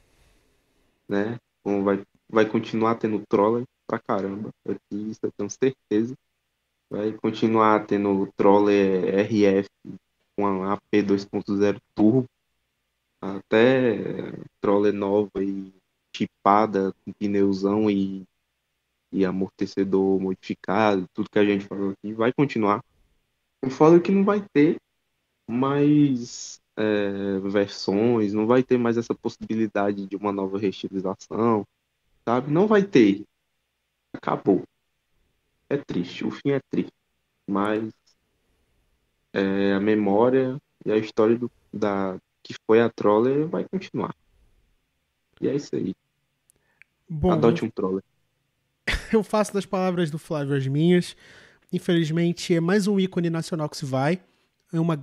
né? Então, vai continuar tendo troller pra caramba, aqui, isso eu tenho certeza. Vai continuar tendo troller RF com a AP 2.0 turbo, até troller nova e chipada com pneuzão e amortecedor modificado, tudo que a gente falou aqui, vai continuar. O foda é que não vai ter mais versões, não vai ter mais essa possibilidade de uma nova reestilização, sabe? Não vai ter. Acabou. É triste, o fim é triste. Mas a memória e a história que foi a Troller vai continuar. E é isso aí. Bom, eu, Adote um Troller. eu faço das palavras do Flávio as minhas. Infelizmente, é mais um ícone nacional que se vai. É uma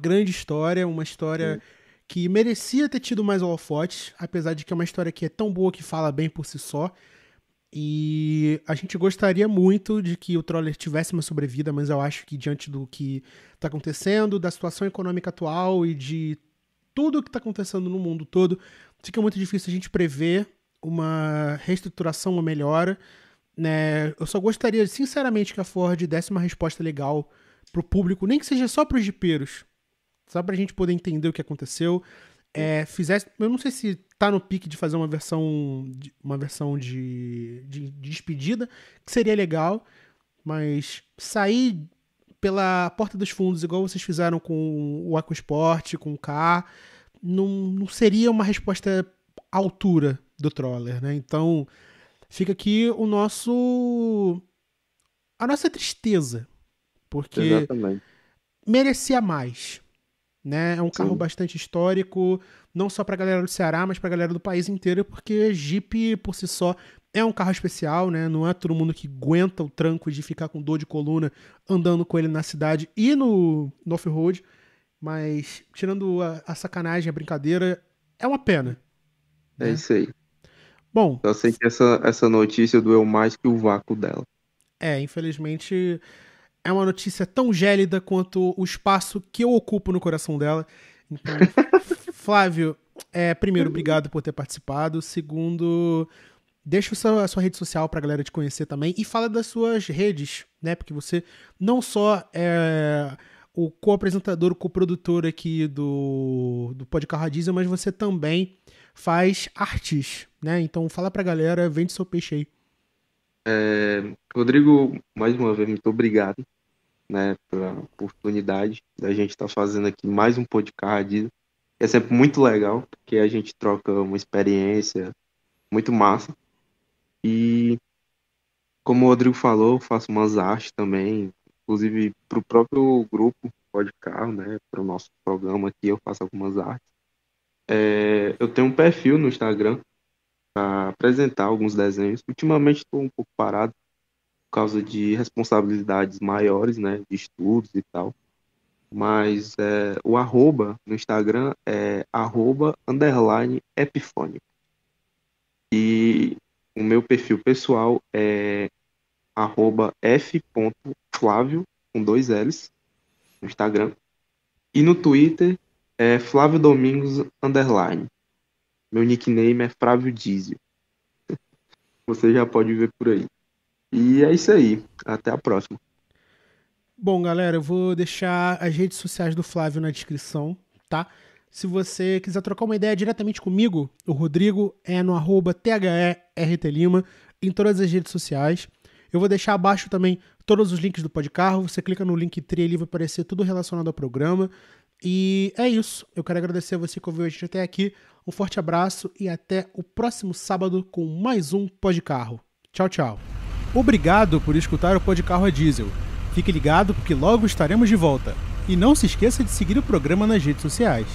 história Sim, que merecia ter tido mais holofotes, apesar de que é uma história que é tão boa que fala bem por si só. E a gente gostaria muito de que o Troller tivesse uma sobrevida, mas eu acho que diante do que está acontecendo, da situação econômica atual e de tudo o que está acontecendo no mundo todo, fica muito difícil a gente prever uma reestruturação, uma melhora. Né? Eu só gostaria, sinceramente, que a Ford desse uma resposta legal pro público, nem que seja só pros jipeiros, só pra gente poder entender o que aconteceu. sim. Fizesse, eu não sei se tá no pique de fazer uma versão de despedida, que seria legal, mas sair pela porta dos fundos, igual vocês fizeram com o EcoSport, com o K, não seria uma resposta à altura do Troller, né? Então, fica aqui a nossa tristeza, porque Exatamente. merecia mais, né? É um carro Sim. bastante histórico, não só para a galera do Ceará, mas para a galera do país inteiro, porque Jeep por si só é um carro especial, né? Não é todo mundo que aguenta o tranco de ficar com dor de coluna andando com ele na cidade e no off-road, mas tirando a sacanagem, a brincadeira, é uma pena, É né? isso aí. Bom, Só sei que essa notícia doeu mais que o vácuo dela. infelizmente é uma notícia tão gélida quanto o espaço que eu ocupo no coração dela. Então, Flávio, primeiro, obrigado por ter participado. Segundo, deixa a sua rede social pra galera te conhecer também e fala das suas redes, né? Porque você não só é o co-apresentador, o co-produtor aqui do Podcast Diesel, mas você também faz artes, né? Então fala pra galera, vende seu peixe aí. Rodrigo, mais uma vez, muito obrigado, né, pela oportunidade da gente estar fazendo aqui mais um podcast. É sempre muito legal, porque a gente troca uma experiência muito massa. E como o Rodrigo falou, eu faço umas artes também, inclusive para o próprio grupo Pode Carro, né, para o nosso programa aqui, eu faço algumas artes. Eu tenho um perfil no Instagram para apresentar alguns desenhos. Ultimamente estou um pouco parado por causa de responsabilidades maiores, né, de estudos e tal. Mas o arroba no Instagram é arroba underline epifônico. E o meu perfil pessoal é arroba f.flávio, com dois L's, no Instagram. E no Twitter é Flávio Domingos _. Meu nickname é Flávio Diesel. Você já pode ver por aí. E é isso aí. Até a próxima. Bom, galera, eu vou deixar as redes sociais do Flávio na descrição, tá? Se você quiser trocar uma ideia diretamente comigo, o Rodrigo é no @THERTLima em todas as redes sociais. Eu vou deixar abaixo também todos os links do Podcarro. Você clica no Linktree ali, vai aparecer tudo relacionado ao programa. E é isso. Eu quero agradecer a você que ouviu a gente até aqui. Um forte abraço e até o próximo sábado com mais um Podcarro. Tchau, tchau. Obrigado por escutar o Podcarro a Diesel. Fique ligado porque logo estaremos de volta. E não se esqueça de seguir o programa nas redes sociais.